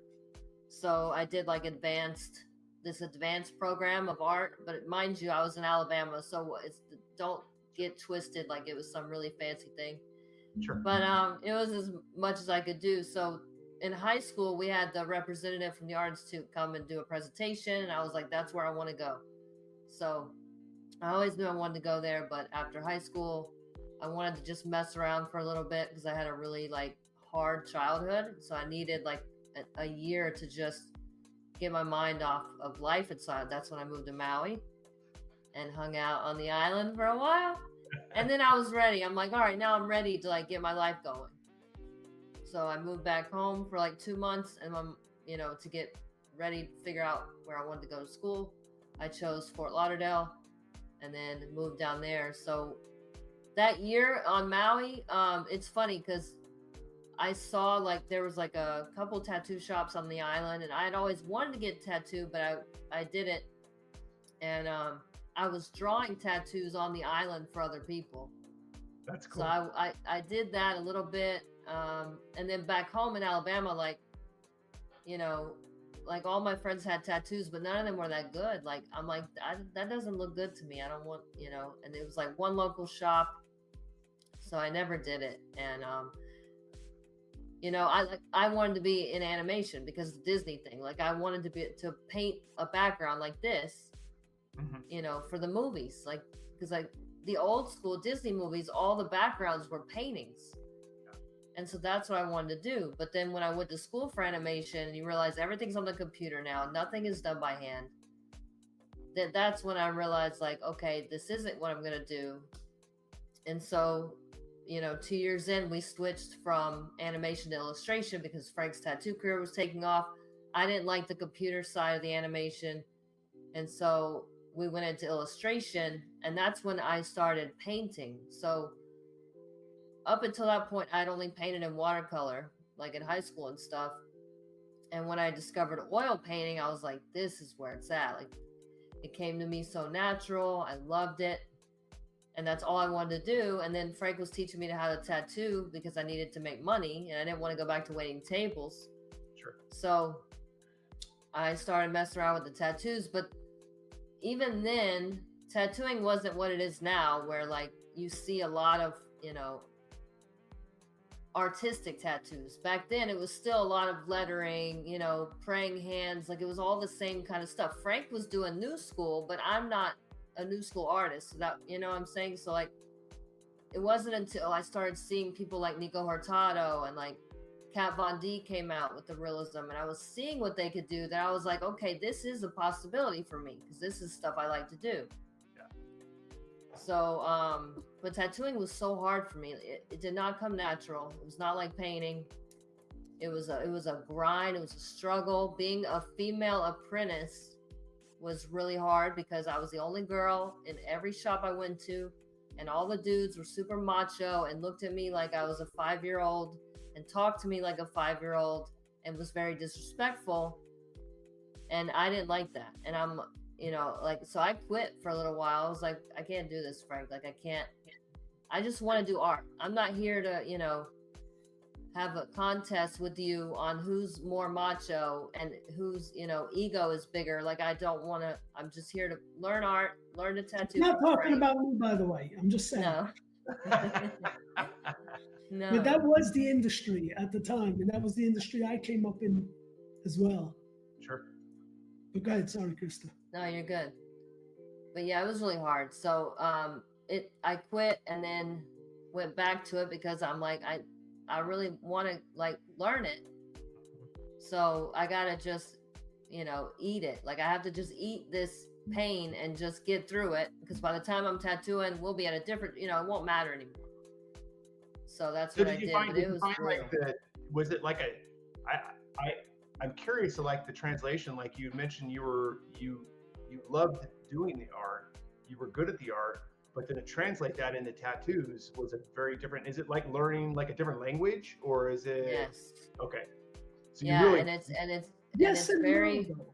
S3: So I did like this advanced program of art, but mind you, I was in Alabama, so don't get twisted like it was some really fancy thing.
S2: Sure.
S3: But it was as much as I could do. So in high school, we had the representative from the Art Institute come and do a presentation, and I was like, that's where I want to go. So I always knew I wanted to go there, but after high school, I wanted to just mess around for a little bit because I had a really like hard childhood. So I needed like a year to just get my mind off of life. And so that's when I moved to Maui and hung out on the island for a while. And then I was ready. I'm like, all right, now I'm ready to like get my life going. So I moved back home for like 2 months, and to get ready to figure out where I wanted to go to school. I chose Fort Lauderdale and then moved down there. So that year on Maui, it's funny because I saw like there was like a couple tattoo shops on the island, and I had always wanted to get tattooed, but I didn't. And I was drawing tattoos on the island for other people.
S2: That's cool.
S3: So I did that a little bit. And then back home in Alabama, like all my friends had tattoos, but none of them were that good. Like, I'm like, that doesn't look good to me. I don't want, and it was like one local shop. So I never did it. And, I wanted to be in animation because of the Disney thing. Like I wanted to paint a background like this, for the movies, like, because the old school Disney movies, all the backgrounds were paintings. And so that's what I wanted to do. But then when I went to school for animation, you realize everything's on the computer now. Nothing is done by hand. That's when I realized, like, okay, this isn't what I'm going to do. And so, 2 years in, we switched from animation to illustration because Frank's tattoo career was taking off. I didn't like the computer side of the animation. And so we went into illustration, and that's when I started painting. So up until that point, I'd only painted in watercolor, like in high school and stuff. And when I discovered oil painting, I was like, this is where it's at. Like, it came to me so natural. I loved it. And that's all I wanted to do. And then Frank was teaching me how to tattoo because I needed to make money, and I didn't want to go back to waiting tables.
S2: Sure.
S3: So I started messing around with the tattoos. But even then, tattooing wasn't what it is now, where like you see a lot of, artistic tattoos. Back then it was still a lot of lettering, praying hands, like it was all the same kind of stuff. Frank was doing new school, but I'm not a new school artist. So that, what I'm saying? So like, it wasn't until I started seeing people like Nico Hurtado and like Kat Von D came out with the realism, and I was seeing what they could do, that I was like, okay, this is a possibility for me because this is stuff I like to do. So, but tattooing was so hard for me. It did not come natural. It was not like painting. It was a grind. It was a struggle. Being a female apprentice was really hard because I was the only girl in every shop I went to, and all the dudes were super macho and looked at me like I was a 5-year-old and talked to me like a 5-year-old and was very disrespectful. And I didn't like that. And I'm, so I quit for a little while. I was like, I can't do this, Frank. Like, I just want to do art. I'm not here to, have a contest with you on who's more macho and whose, ego is bigger. Like, I don't want to, I'm just here to learn art, learn to tattoo.
S1: I'm not talking about me, by the way. I'm just saying.
S3: No. No.
S1: But that was the industry at the time, and that was the industry I came up in as well.
S2: Sure.
S1: But go ahead, sorry, Krista.
S3: No, you're good. But yeah, it was really hard. So I quit and then went back to it because I'm like, I really want to like learn it. So I gotta just, eat it. Like I have to just eat this pain and just get through it, because by the time I'm tattooing, we'll be at a different, it won't matter anymore. So that's what I did. But it was real.
S2: Was it like I'm curious to like the translation. Like you mentioned, you loved doing the art, you were good at the art, but then to translate that into tattoos was a very different. Is it like learning like a different language, or is it?
S3: Yes.
S2: Okay. So
S3: yeah,
S2: you really,
S1: Yes, and
S3: very
S1: no.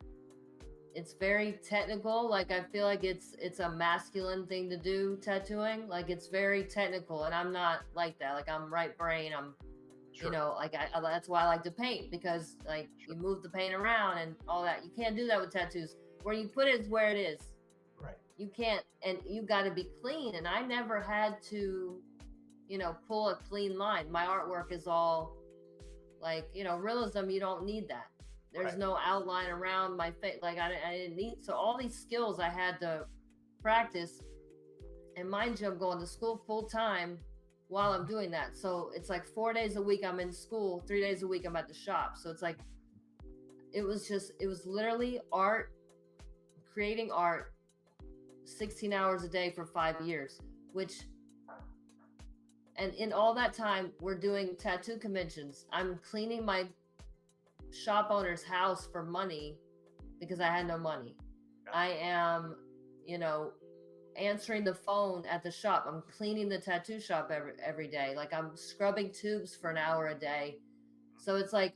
S3: it's very technical. Like I feel like it's a masculine thing to do, tattooing. Like it's very technical, and I'm not like that. Like I'm right brain. I'm
S2: sure.
S3: you know, like I that's why I like to paint, because like you move the paint around and all that. You can't do that with tattoos. Where you put it is where it is.
S2: Right.
S3: You can't, and you got to be clean. And I never had to, you know, pull a clean line. My artwork is all like, you know, realism. You don't need that. There's
S2: Right.
S3: no outline around my face. Like I didn't need. So all these skills I had to practice. And mind you, I'm going to school full time while I'm doing that. So it's like 4 days a week I'm in school, 3 days a week I'm at the shop. So it's like, it was literally art, creating art 16 hours a day for 5 years, and in all that time we're doing tattoo conventions. I'm cleaning my shop owner's house for money because I had no money. I am, you know, answering the phone at the shop. I'm cleaning the tattoo shop every day. Like I'm scrubbing tubes for an hour a day. So it's like,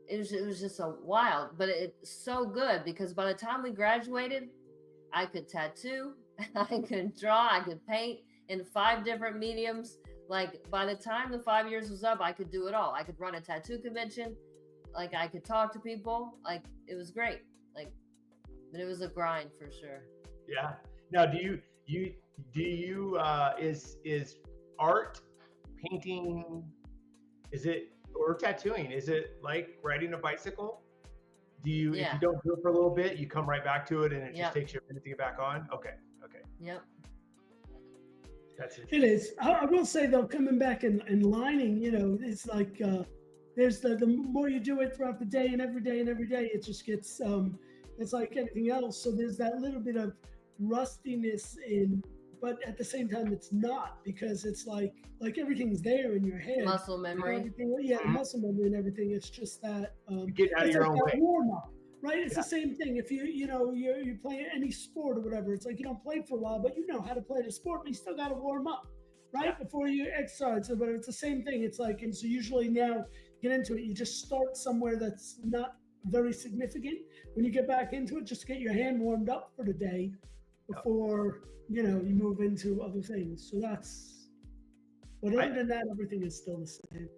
S3: it was just a wild, but it's so good because by the time we graduated, I could tattoo, I could draw, I could paint in 5 different mediums. Like by the time the 5 years was up, I could do it all. I could run a tattoo convention. Like I could talk to people. Like it was great. Like, but it was a grind for sure.
S2: Yeah. Now, is art, painting, is it, or tattooing, is it like riding a bicycle? Do you, if you don't do it for a little bit, you come right back to it and it just takes you a minute to get back on? Okay.
S3: Yep.
S2: That's it.
S1: It is. I will say though, coming back and lining, you know, it's like there's the more you do it throughout the day and every day, it just gets it's like anything else. So there's that little bit of rustiness in, but at the same time it's not, because it's like everything's there in your head.
S3: Muscle memory.
S1: Everything, muscle memory and everything. It's just that
S2: get out of your own way.
S1: Warm up. Right, it's the same thing. If you play any sport or whatever, it's like you don't play for a while, but you know how to play the sport, but you still got to warm up, right, before you exercise. So, but it's the same thing. It's like, and so usually now get into it, you just start somewhere that's not very significant. When you get back into it, just get your hand warmed up for the day before you move into other things. So that's. But other than that, everything is still the same.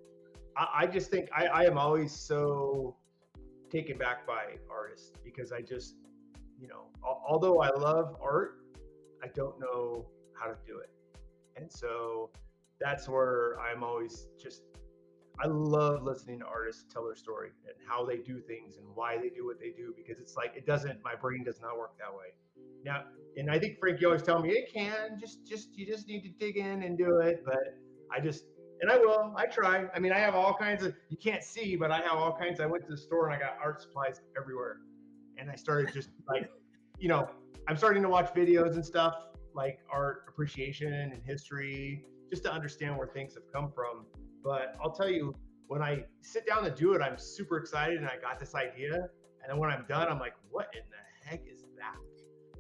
S2: I just think I am always so taken back by artists, because I just, although I love art, I don't know how to do it. And so that's where I'm always just, I love listening to artists tell their story and how they do things and why they do what they do, because it's like, my brain does not work that way. Now, and I think Frank, you always tell me it can, you just need to dig in and do it. But I try. I mean, I have all kinds of, you can't see, but I have all kinds. I went to the store and I got art supplies everywhere. And I started just like, I'm starting to watch videos and stuff like art appreciation and history, just to understand where things have come from. But I'll tell you, when I sit down to do it, I'm super excited and I got this idea. And then when I'm done, I'm like, what in the heck is that?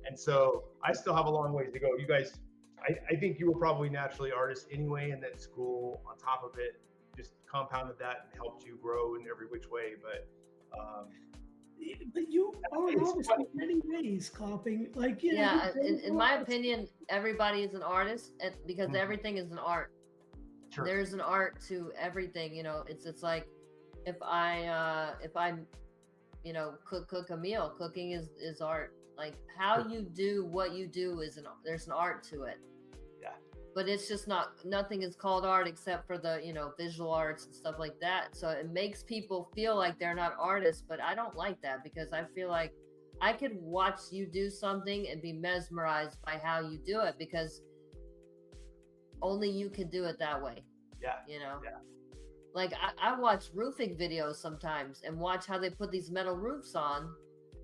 S2: And so I still have a long ways to go. You guys, I think you were probably naturally artists anyway, and that school on top of it just compounded that and helped you grow in every which way. But
S1: you are an artist in many ways, Klopping. Like,
S3: in my opinion, everybody is an artist because everything is an art.
S2: Sure.
S3: There's an art to everything. It's like if I cook a meal, cooking is art. Like how you do what you do there's an art to it.
S2: Yeah.
S3: But it's just nothing is called art except for the, visual arts and stuff like that. So it makes people feel like they're not artists, but I don't like that, because I feel like I could watch you do something and be mesmerized by how you do it, because only you can do it that way.
S2: Yeah.
S3: Yeah. Like I watch roofing videos sometimes and watch how they put these metal roofs on,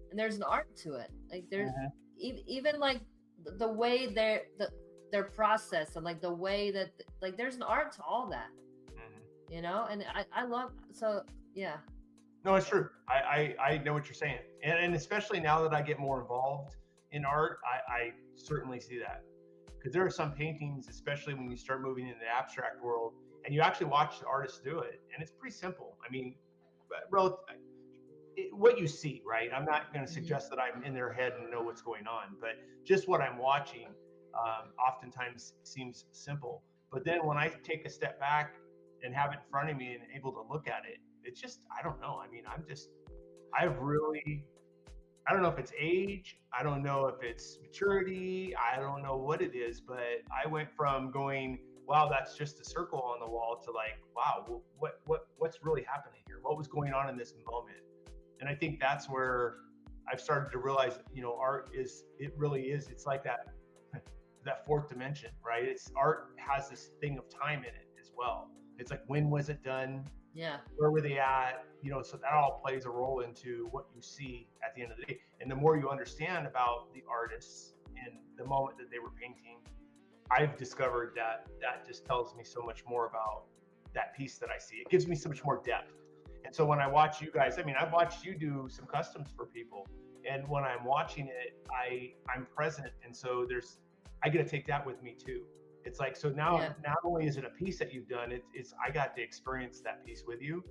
S3: and there's an art to it. Like there's even like the way their process, and like the way that there's an art to all that. And I love, so yeah.
S2: No, it's true. I know what you're saying. And especially now that I get more involved in art, I certainly see that. Because there are some paintings, especially when you start moving into the abstract world, and you actually watch the artists do it, and it's pretty simple. I mean, what you see, right? I'm not going to suggest that I'm in their head and know what's going on, but just what I'm watching oftentimes seems simple. But then when I take a step back and have it in front of me and able to look at it, it's just, I don't know. I mean, I don't know if it's age. I don't know if it's maturity. I don't know what it is, but I went from going, wow, that's just a circle on the wall, to like, wow, what's really happening here? What was going on in this moment? And I think that's where I've started to realize, art it's like that fourth dimension, right? Art has this thing of time in it as well. It's like, when was it done?
S3: Yeah.
S2: Where were they at? So that all plays a role into what you see at the end of the day. And the more you understand about the artists and the moment that they were painting, I've discovered that just tells me so much more about that piece that I see. It gives me so much more depth. And so when I watch you guys, I mean, I've watched you do some customs for people, and when I'm watching it, I'm present. And so I get to take that with me too. It's like, so now not only is it a piece that you've done, it's I got to experience that piece with you.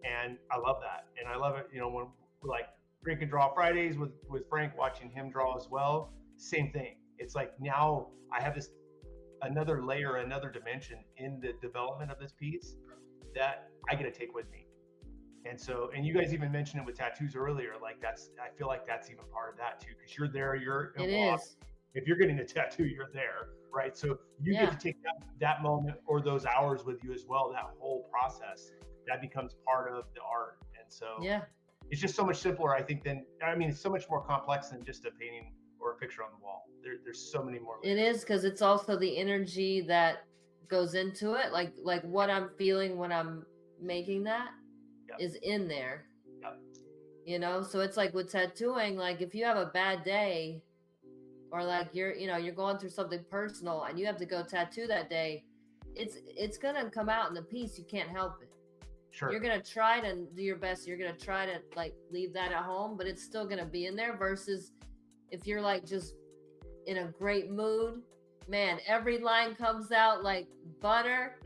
S2: And I love that. And I love it, when like Drink and Draw Fridays with Frank, watching him draw as well, same thing. It's like, now I have this another layer, another dimension in the development of this piece that I get to take with me. And so, and you guys even mentioned it with tattoos earlier, like I feel like that's even part of that too, because you're there, you're involved.
S3: It is.
S2: If you're getting a tattoo, you're there, right? So you get to take that moment or those hours with you as well, that whole process, that becomes part of the art. And so it's just so much simpler, I think, it's so much more complex than just a painting or a picture on the wall. There's so many more layers.
S3: It is, because it's also the energy that goes into it, like what I'm feeling when I'm making that is in there. So it's like with tattooing, like if you have a bad day, or like you're going through something personal and you have to go tattoo that day, it's gonna come out in the piece. You can't help it.
S2: Sure.
S3: You're gonna try to do your best. You're gonna try to like leave that at home, but it's still gonna be in there. Versus if you're like just in a great mood, man, every line comes out like butter,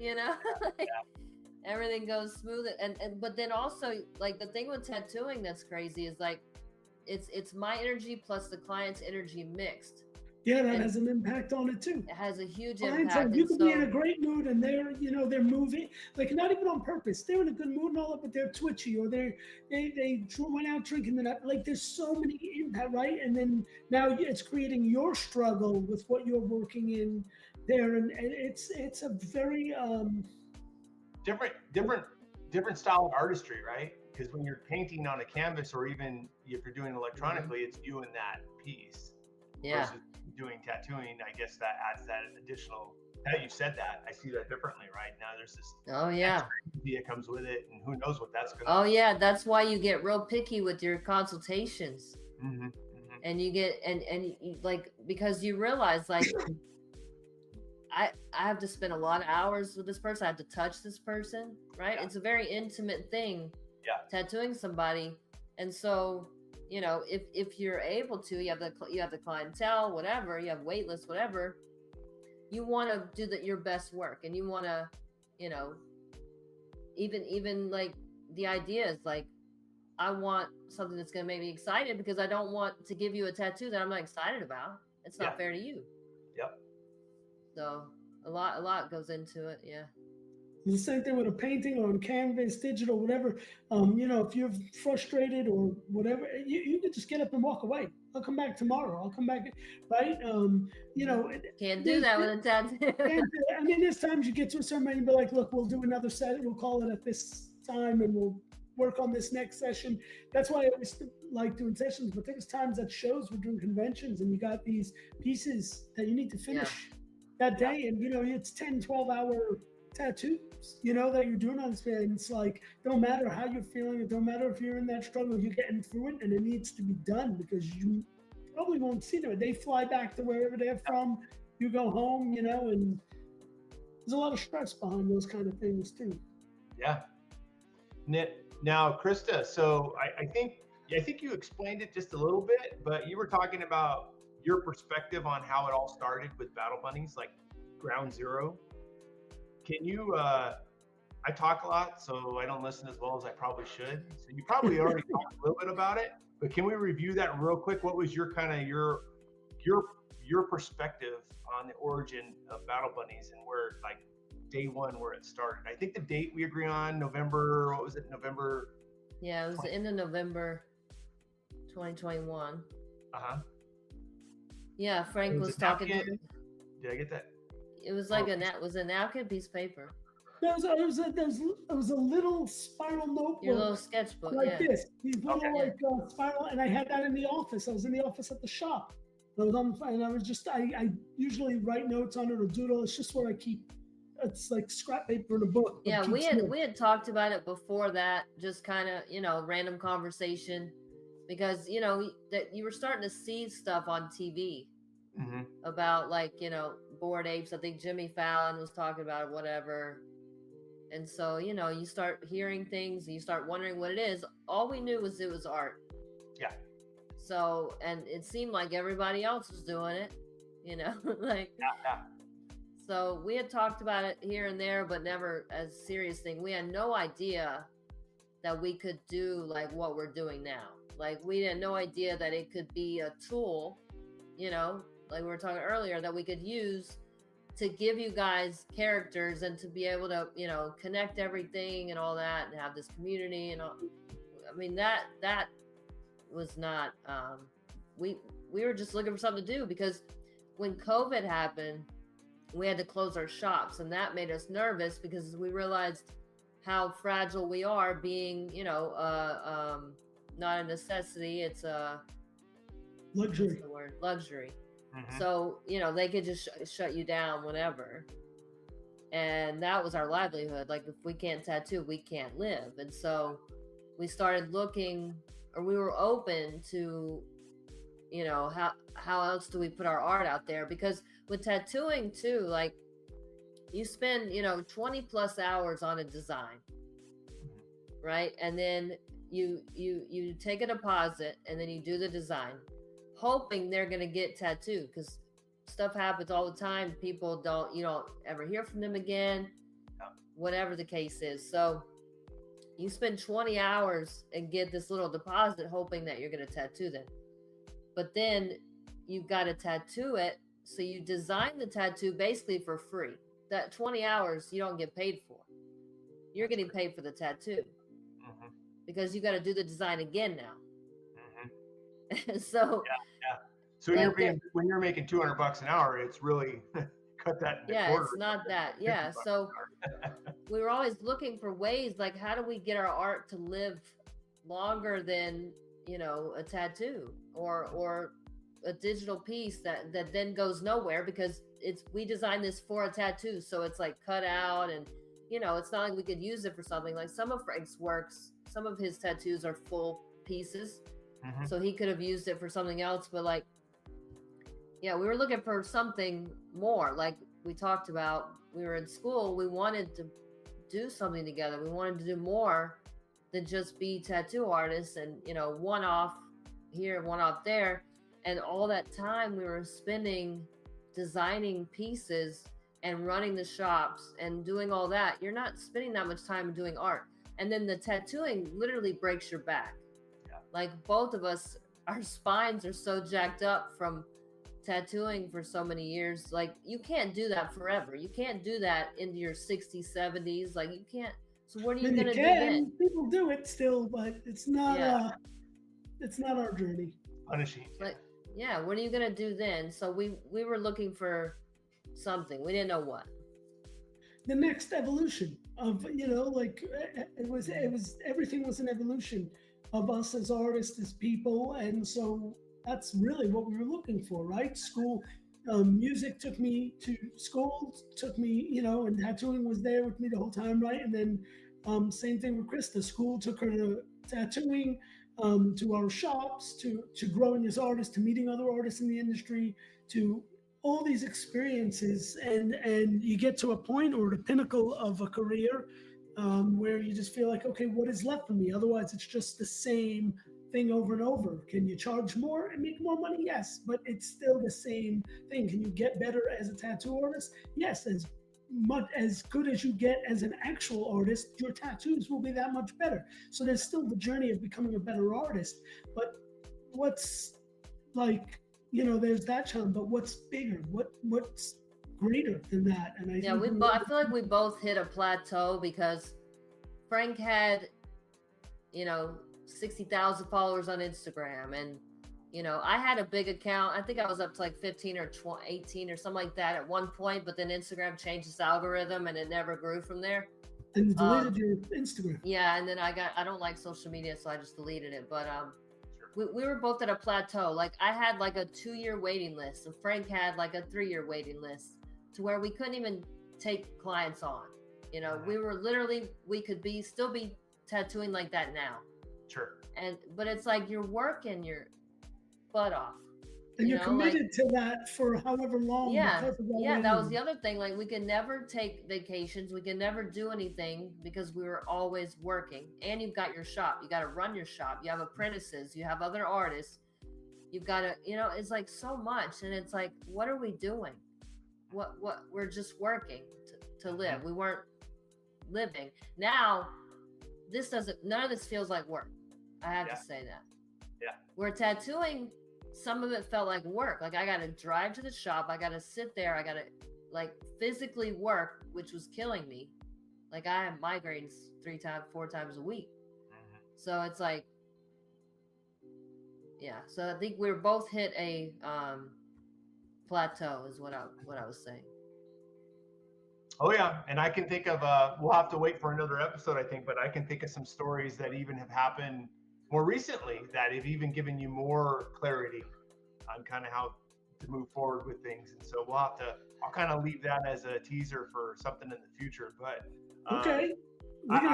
S3: everything goes smooth. And but then also, like, the thing with tattooing that's crazy is like it's my energy plus the client's energy mixed.
S1: Yeah, that has an impact on it too.
S3: It has a huge
S1: Clients,
S3: impact.
S1: you could be in a great mood and they're moving, like not even on purpose. They're in a good mood and all that, but they're twitchy, or they went out drinking the night. Like, there's so many impact, right? And then now it's creating your struggle with what you're working in there, and it's a very
S2: different style of artistry, right? Because when you're painting on a canvas, or even if you're doing electronically, it's you and that piece. Versus doing tattooing, I guess that adds that additional. Now you said that, I see that differently, right? Now there's this idea comes with it, and who knows what that's gonna be.
S3: That's why you get real picky with your consultations. And you get and you, like, because you realize, like, I have to spend a lot of hours with this person. I have to touch this person, right? It's a very intimate thing, tattooing somebody. And so, if you're able to, you have the clientele, whatever, you have wait lists, whatever, you want to do your best work, and you want to, even like the idea is like, I want something that's going to make me excited, because I don't want to give you a tattoo that I'm not excited about. It's not fair to you. So a lot goes into it.
S1: The same thing with a painting or on canvas, digital, whatever. If you're frustrated or whatever, you can just get up and walk away. I'll come back tomorrow. I'll come back, right?
S3: Can't do that with a tattoo.
S1: I mean, there's times you get to a certain point and be like, look, we'll do another set. We'll call it at this time, and we'll work on this next session. That's why I always like doing sessions. But there's times at shows, we're doing conventions, and you got these pieces that you need to finish that day. And, it's 10, 12-hour tattoos, that you're doing on this day. And it's like, don't matter how you're feeling. It don't matter if you're in that struggle, you're getting through it, and it needs to be done, because you probably won't see them. They fly back to wherever they're from. You go home, and there's a lot of stress behind those kind of things too.
S2: Yeah. Knit, Now, Krista, so I think you explained it just a little bit, but you were talking about your perspective on how it all started with Battle Bunnies, like ground zero. Can you? I talk a lot, so I don't listen as well as I probably should. So you probably already talked a little bit about it, but can we review that real quick? What was your kind of your perspective on the origin of Battle Bunnies and where, like, day one where it started? I think the date we agree on, November. What was it? November.
S3: Yeah, it was the end of November, 2021. Yeah, Frank was talking.
S2: Did I get that?
S3: It was like it was a napkin, piece of paper.
S1: It was a little spiral notebook.
S3: Your little sketchbook,
S1: like
S3: yeah.
S1: this. These little spiral, and I had that in the office. I was in the office at the shop. And I was just, I usually write notes on it or doodle. It's just what I keep. It's like scrap paper in a book.
S3: Yeah, we had talked about it before that, just kind of, random conversation, because, that you were starting to see stuff on TV about, like, Bored Apes. I think Jimmy Fallon was talking about it, whatever. And so, you start hearing things and you start wondering what it is. All we knew was it was art.
S2: Yeah.
S3: So, and it seemed like everybody else was doing it, like.
S2: Yeah.
S3: So we had talked about it here and there, but never as a serious thing. We had no idea that we could do like what we're doing now. Like, we had no idea that it could be a tool, like we were talking earlier, that we could use to give you guys characters and to be able to, connect everything and all that and have this community and all. I mean, that was not, we were just looking for something to do, because when COVID happened, we had to close our shops, and that made us nervous because we realized how fragile we are, being, not a necessity. It's a
S1: luxury.
S3: What's the word? Luxury. So, they could just shut you down whenever. And that was our livelihood. Like, if we can't tattoo, we can't live. And so we started looking, or we were open to, how else do we put our art out there? Because with tattooing too, like, you spend, 20 plus hours on a design, right? And then you take a deposit and then you do the design, hoping they're going to get tattooed, because stuff happens all the time. People you don't ever hear from them again, whatever the case is. So you spend 20 hours and get this little deposit hoping that you're going to tattoo them. But then you've got to tattoo it. So you design the tattoo basically for free. That 20 hours you don't get paid for. You're getting paid for the tattoo because you got to do the design again now. So
S2: So when you're making $200 an hour, it's really cut that into quarter.
S3: It's not that. Yeah. So we were always looking for ways, like, how do we get our art to live longer than, a tattoo or a digital piece that then goes nowhere, because we designed this for a tattoo. So it's like cut out, and, it's not like we could use it for something. Like, some of Frank's works, some of his tattoos are full pieces. So he could have used it for something else, but, like, we were looking for something more. Like we talked about, we were in school, we wanted to do something together. We wanted to do more than just be tattoo artists and, one off here, one off there. And all that time we were spending designing pieces and running the shops and doing all that. You're not spending that much time doing art. And then the tattooing literally breaks your back. Like, both of us, our spines are so jacked up from tattooing for so many years. Like, you can't do that forever. You can't do that into your 60s, 70s. Like, you can't. So what are you going to do then?
S1: People do it still, but it's not it's not our journey.
S2: Punishing.
S3: Like, what are you going to do then? So we were looking for something. We didn't know what.
S1: The next evolution of, like, it was everything was an evolution of us as artists, as people. And so that's really what we were looking for, right? School, music took me to school, and tattooing was there with me the whole time, right? And then same thing with Krista. School took her to tattooing, to our shops, to growing as artists, to meeting other artists in the industry, to all these experiences. And you get to a point, or the pinnacle of a career, where you just feel like, okay, what is left for me? Otherwise, it's just the same thing over and over. Can you charge more and make more money? Yes, but it's still the same thing. Can you get better as a tattoo artist? Yes, as good as you get as an actual artist, your tattoos will be that much better. So there's still the journey of becoming a better artist. But what's like, there's that challenge, but what's bigger? What's greater than that? And I think
S3: I feel like we both hit a plateau because Frank had, 60,000 followers on Instagram, and I had a big account. I think I was up to like 15 or 18 or something like that at one point, but then Instagram changed its algorithm and it never grew from there.
S1: And you deleted your Instagram.
S3: Yeah, and then I don't like social media, so I just deleted it. But we were both at a plateau. Like I had like a 2-year waiting list, and Frank had like a 3-year waiting list, to where we couldn't even take clients on. We were literally, we could still be tattooing like that now.
S2: Sure.
S3: But it's like you're working your butt off.
S1: And you're committed to that for however long.
S3: Yeah, that was the other thing. Like we could never take vacations. We could never do anything because we were always working. And you've got your shop. You got to run your shop. You have apprentices. You have other artists. You've got to, it's like so much. And it's like, what are we doing? What we're just working to live. We weren't living. Now, none of this feels like work. I have to say that.
S2: Yeah.
S3: We're tattooing. Some of it felt like work. Like I got to drive to the shop. I got to sit there. I got to like physically work, which was killing me. Like I have migraines 4 times a week.
S2: Mm-hmm.
S3: So it's like, yeah. So I think we were both hit a plateau is what I was saying.
S2: Oh yeah. And I can think of, we'll have to wait for another episode, I think, but I can think of some stories that even have happened more recently that have even given you more clarity on kind of how to move forward with things. And so I'll kind of leave that as a teaser for something in the future. But
S1: okay,
S2: well, and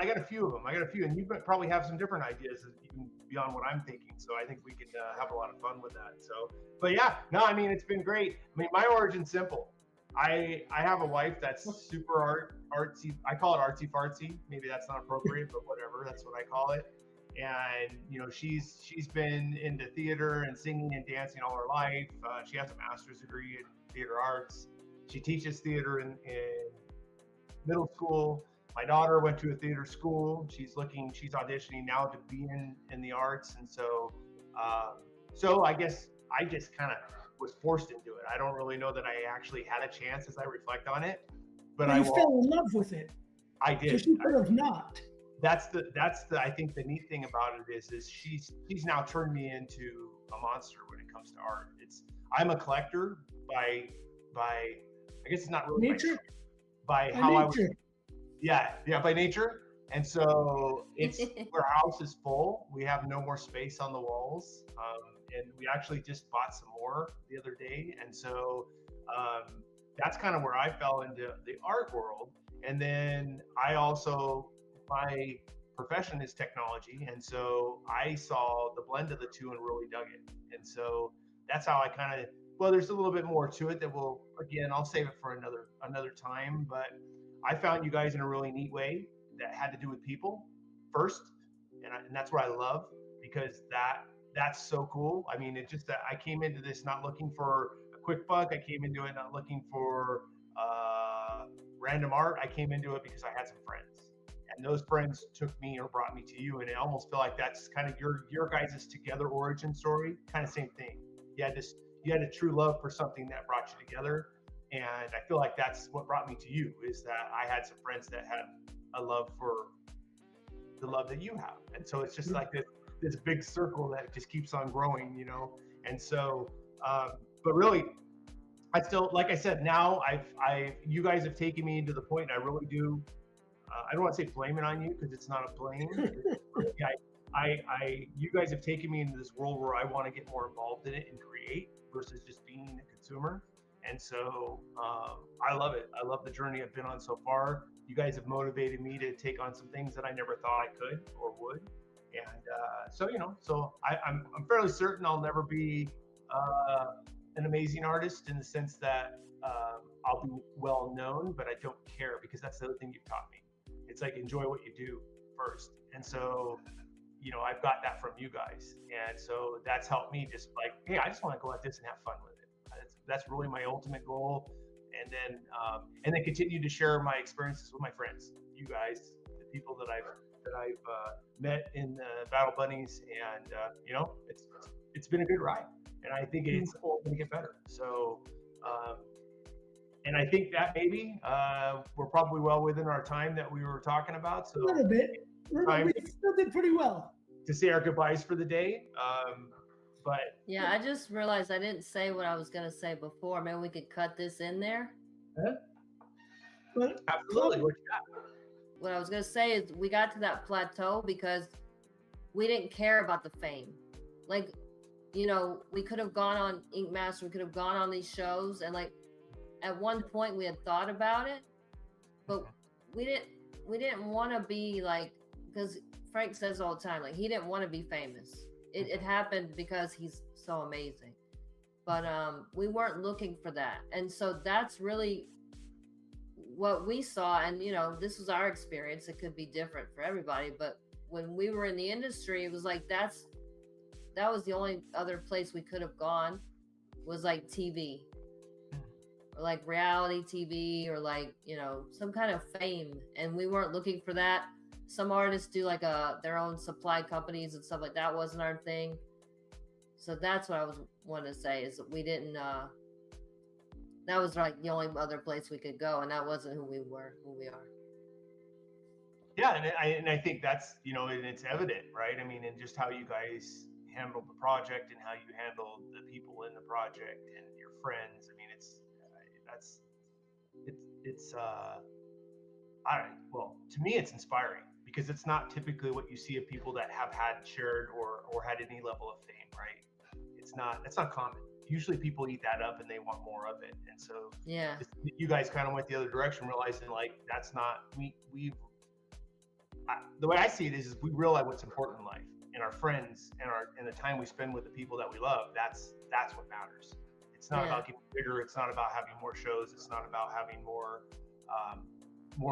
S2: I got a few of them. And you probably have some different ideas even beyond what I'm thinking. So I think we can have a lot of fun with that. So, but yeah, no, I mean, it's been great. I mean, my origin's simple. I have a wife that's super artsy. I call it artsy fartsy. Maybe that's not appropriate, but whatever. That's what I call it. And she's been into theater and singing and dancing all her life. She has a master's degree in theater arts. She teaches theater in middle school. My daughter went to a theater school. She's auditioning now to be in the arts, and so I guess I just kind of was forced into it. I don't really know that I actually had a chance as I reflect on it, but I
S1: fell in love with it.
S2: I did.
S1: Because you could have not.
S2: That's the I think the neat thing about it is she's now turned me into a monster when it comes to art. I'm a collector by I guess it's not really
S1: nature.
S2: By how nature. I was. Yeah, by nature. And so our house is full. We have no more space on the walls. And we actually just bought some more the other day. And so that's kind of where I fell into the art world. And then my profession is technology. And so I saw the blend of the two and really dug it. And so that's how I kind of, there's a little bit more to it that I'll save it for another time. But I found you guys in a really neat way that had to do with people first. And that's what I love, because that's so cool. I mean, it's just that I came into this not looking for a quick buck. I came into it not looking for random art. I came into it because I had some friends, and those friends took me or brought me to you. And I almost feel like that's kind of your guys' together origin story, kind of same thing. You had a true love for something that brought you together. And I feel like that's what brought me to you, is that I had some friends that had a love for the love that you have. And so it's just like this big circle that just keeps on growing, And so, but really, I still, like I said, now you guys have taken me to the point, and I really do. I don't want to say blame it on you, because it's not a blame. You guys have taken me into this world where I want to get more involved in it and create versus just being a consumer. And so I love it. I love the journey I've been on so far. You guys have motivated me to take on some things that I never thought I could or would. And so I'm fairly certain I'll never be an amazing artist, in the sense that I'll be well known, but I don't care, because that's the other thing you've taught me. It's like, enjoy what you do first. And so, I've got that from you guys. And so that's helped me just like, hey, I just want to go at this and have fun with it. That's really my ultimate goal. And then continue to share my experiences with my friends, you guys, the people that I've met in the Battle Bunnies, and it's been a good ride, and I think it's all going to get better. So, and I think that maybe we're probably well within our time that we were talking about. So
S1: a little bit. We still did pretty well.
S2: To say our goodbyes for the day. But
S3: yeah, I just realized I didn't say what I was going to say before. Maybe we could cut this in there.
S2: Absolutely. What you got?
S3: What I was going to say is we got to that plateau because we didn't care about the fame. Like, we could have gone on Ink Master, we could have gone on these shows, and like at one point we had thought about it, but we didn't want to be like, because Frank says all the time, like, he didn't want to be famous. It happened because he's so amazing, but we weren't looking for that. And so that's really what we saw. And this was our experience. It could be different for everybody, but when we were in the industry, it was like that was the only other place we could have gone, was like TV, or like reality TV, or like some kind of fame. And we weren't looking for that. Some artists do like their own supply companies and stuff like that. Wasn't our thing. So that's what I was wanting to say, is that we didn't. That was like the only other place we could go, and that wasn't who we are.
S2: Yeah, and I think that's and it's evident, right? I mean, and just how you guys handled the project, and how you handled the people in the project and your friends. I mean, it's I don't know. Well, to me, it's inspiring, because it's not typically what you see of people that have had shared or had any level of fame, right? It's not common. Usually people eat that up and they want more of it. And so you guys kind of went the other direction, realizing like that's not, the way I see it is we realize what's important in life, and our friends and the time we spend with the people that we love. That's what matters. It's not about getting bigger. It's not about having more shows. It's not about having more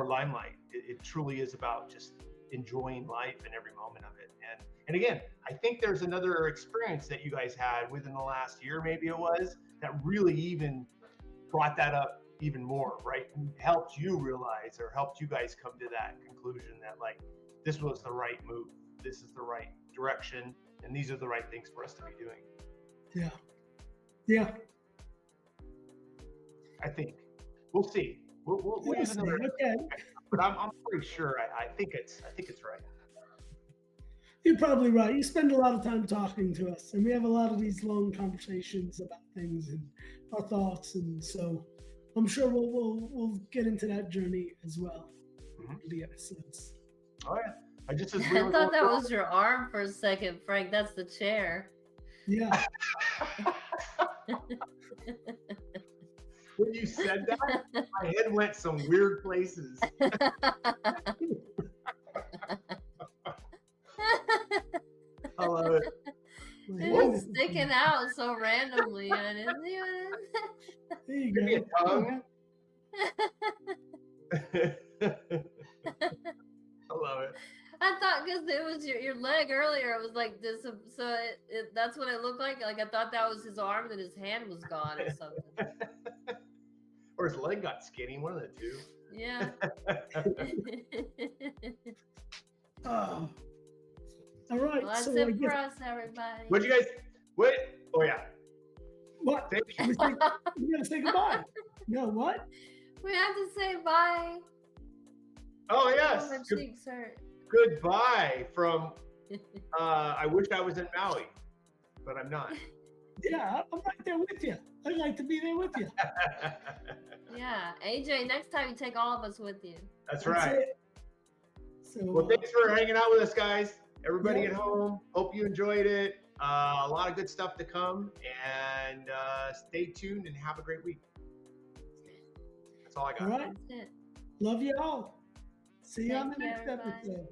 S2: limelight. It truly is about just enjoying life and every moment of it. And again, I think there's another experience that you guys had within the last year, maybe it was, that really even brought that up even more, right? And helped you realize, or helped you guys come to that conclusion that like, this was the right move. This is the right direction. And these are the right things for us to be doing.
S1: Yeah.
S2: I think we'll see. We'll use another.
S1: Okay.
S2: But I'm pretty sure. I think it's right.
S1: You're probably right. You spend a lot of time talking to us, and we have a lot of these long conversations about things and our thoughts, and so I'm sure we'll get into that journey as well in the episodes.
S2: Oh yeah. I
S3: thought that was your arm for a second, Frank. That's the chair.
S1: Yeah.
S2: When you said that, my head went some weird places. I love it.
S3: It was sticking out so randomly. I didn't even.
S1: There you
S2: Give me
S1: go.
S2: a tongue. I love it.
S3: I thought because it was your leg earlier, it was like this. So that's what it looked like. Like I thought that was his arm, and his hand was gone or something.
S2: Or his leg got skinny. One of the two.
S3: Yeah.
S1: Oh. All right.
S3: Well, that's
S1: so
S3: it for us, everybody.
S2: What you guys? What? Oh yeah.
S1: What?
S2: Thank you.
S1: We gotta say goodbye. No, what?
S3: We have to say bye.
S2: Oh yes.
S3: My cheeks hurt.
S2: Goodbye from. I wish I was in Maui, but I'm not.
S1: Yeah, I'm right there with you. I'd like to be there with you.
S3: Yeah, AJ. Next time you take all of us with you.
S2: That's right.
S1: So,
S2: Well, thanks for hanging out with us, guys. Everybody at home, hope you enjoyed it. A lot of good stuff to come, and stay tuned and have a great week. That's all I got.
S1: All right.
S3: That's it.
S1: Love you all. See you on the
S3: Thank you,
S1: next
S3: everybody.
S1: episode.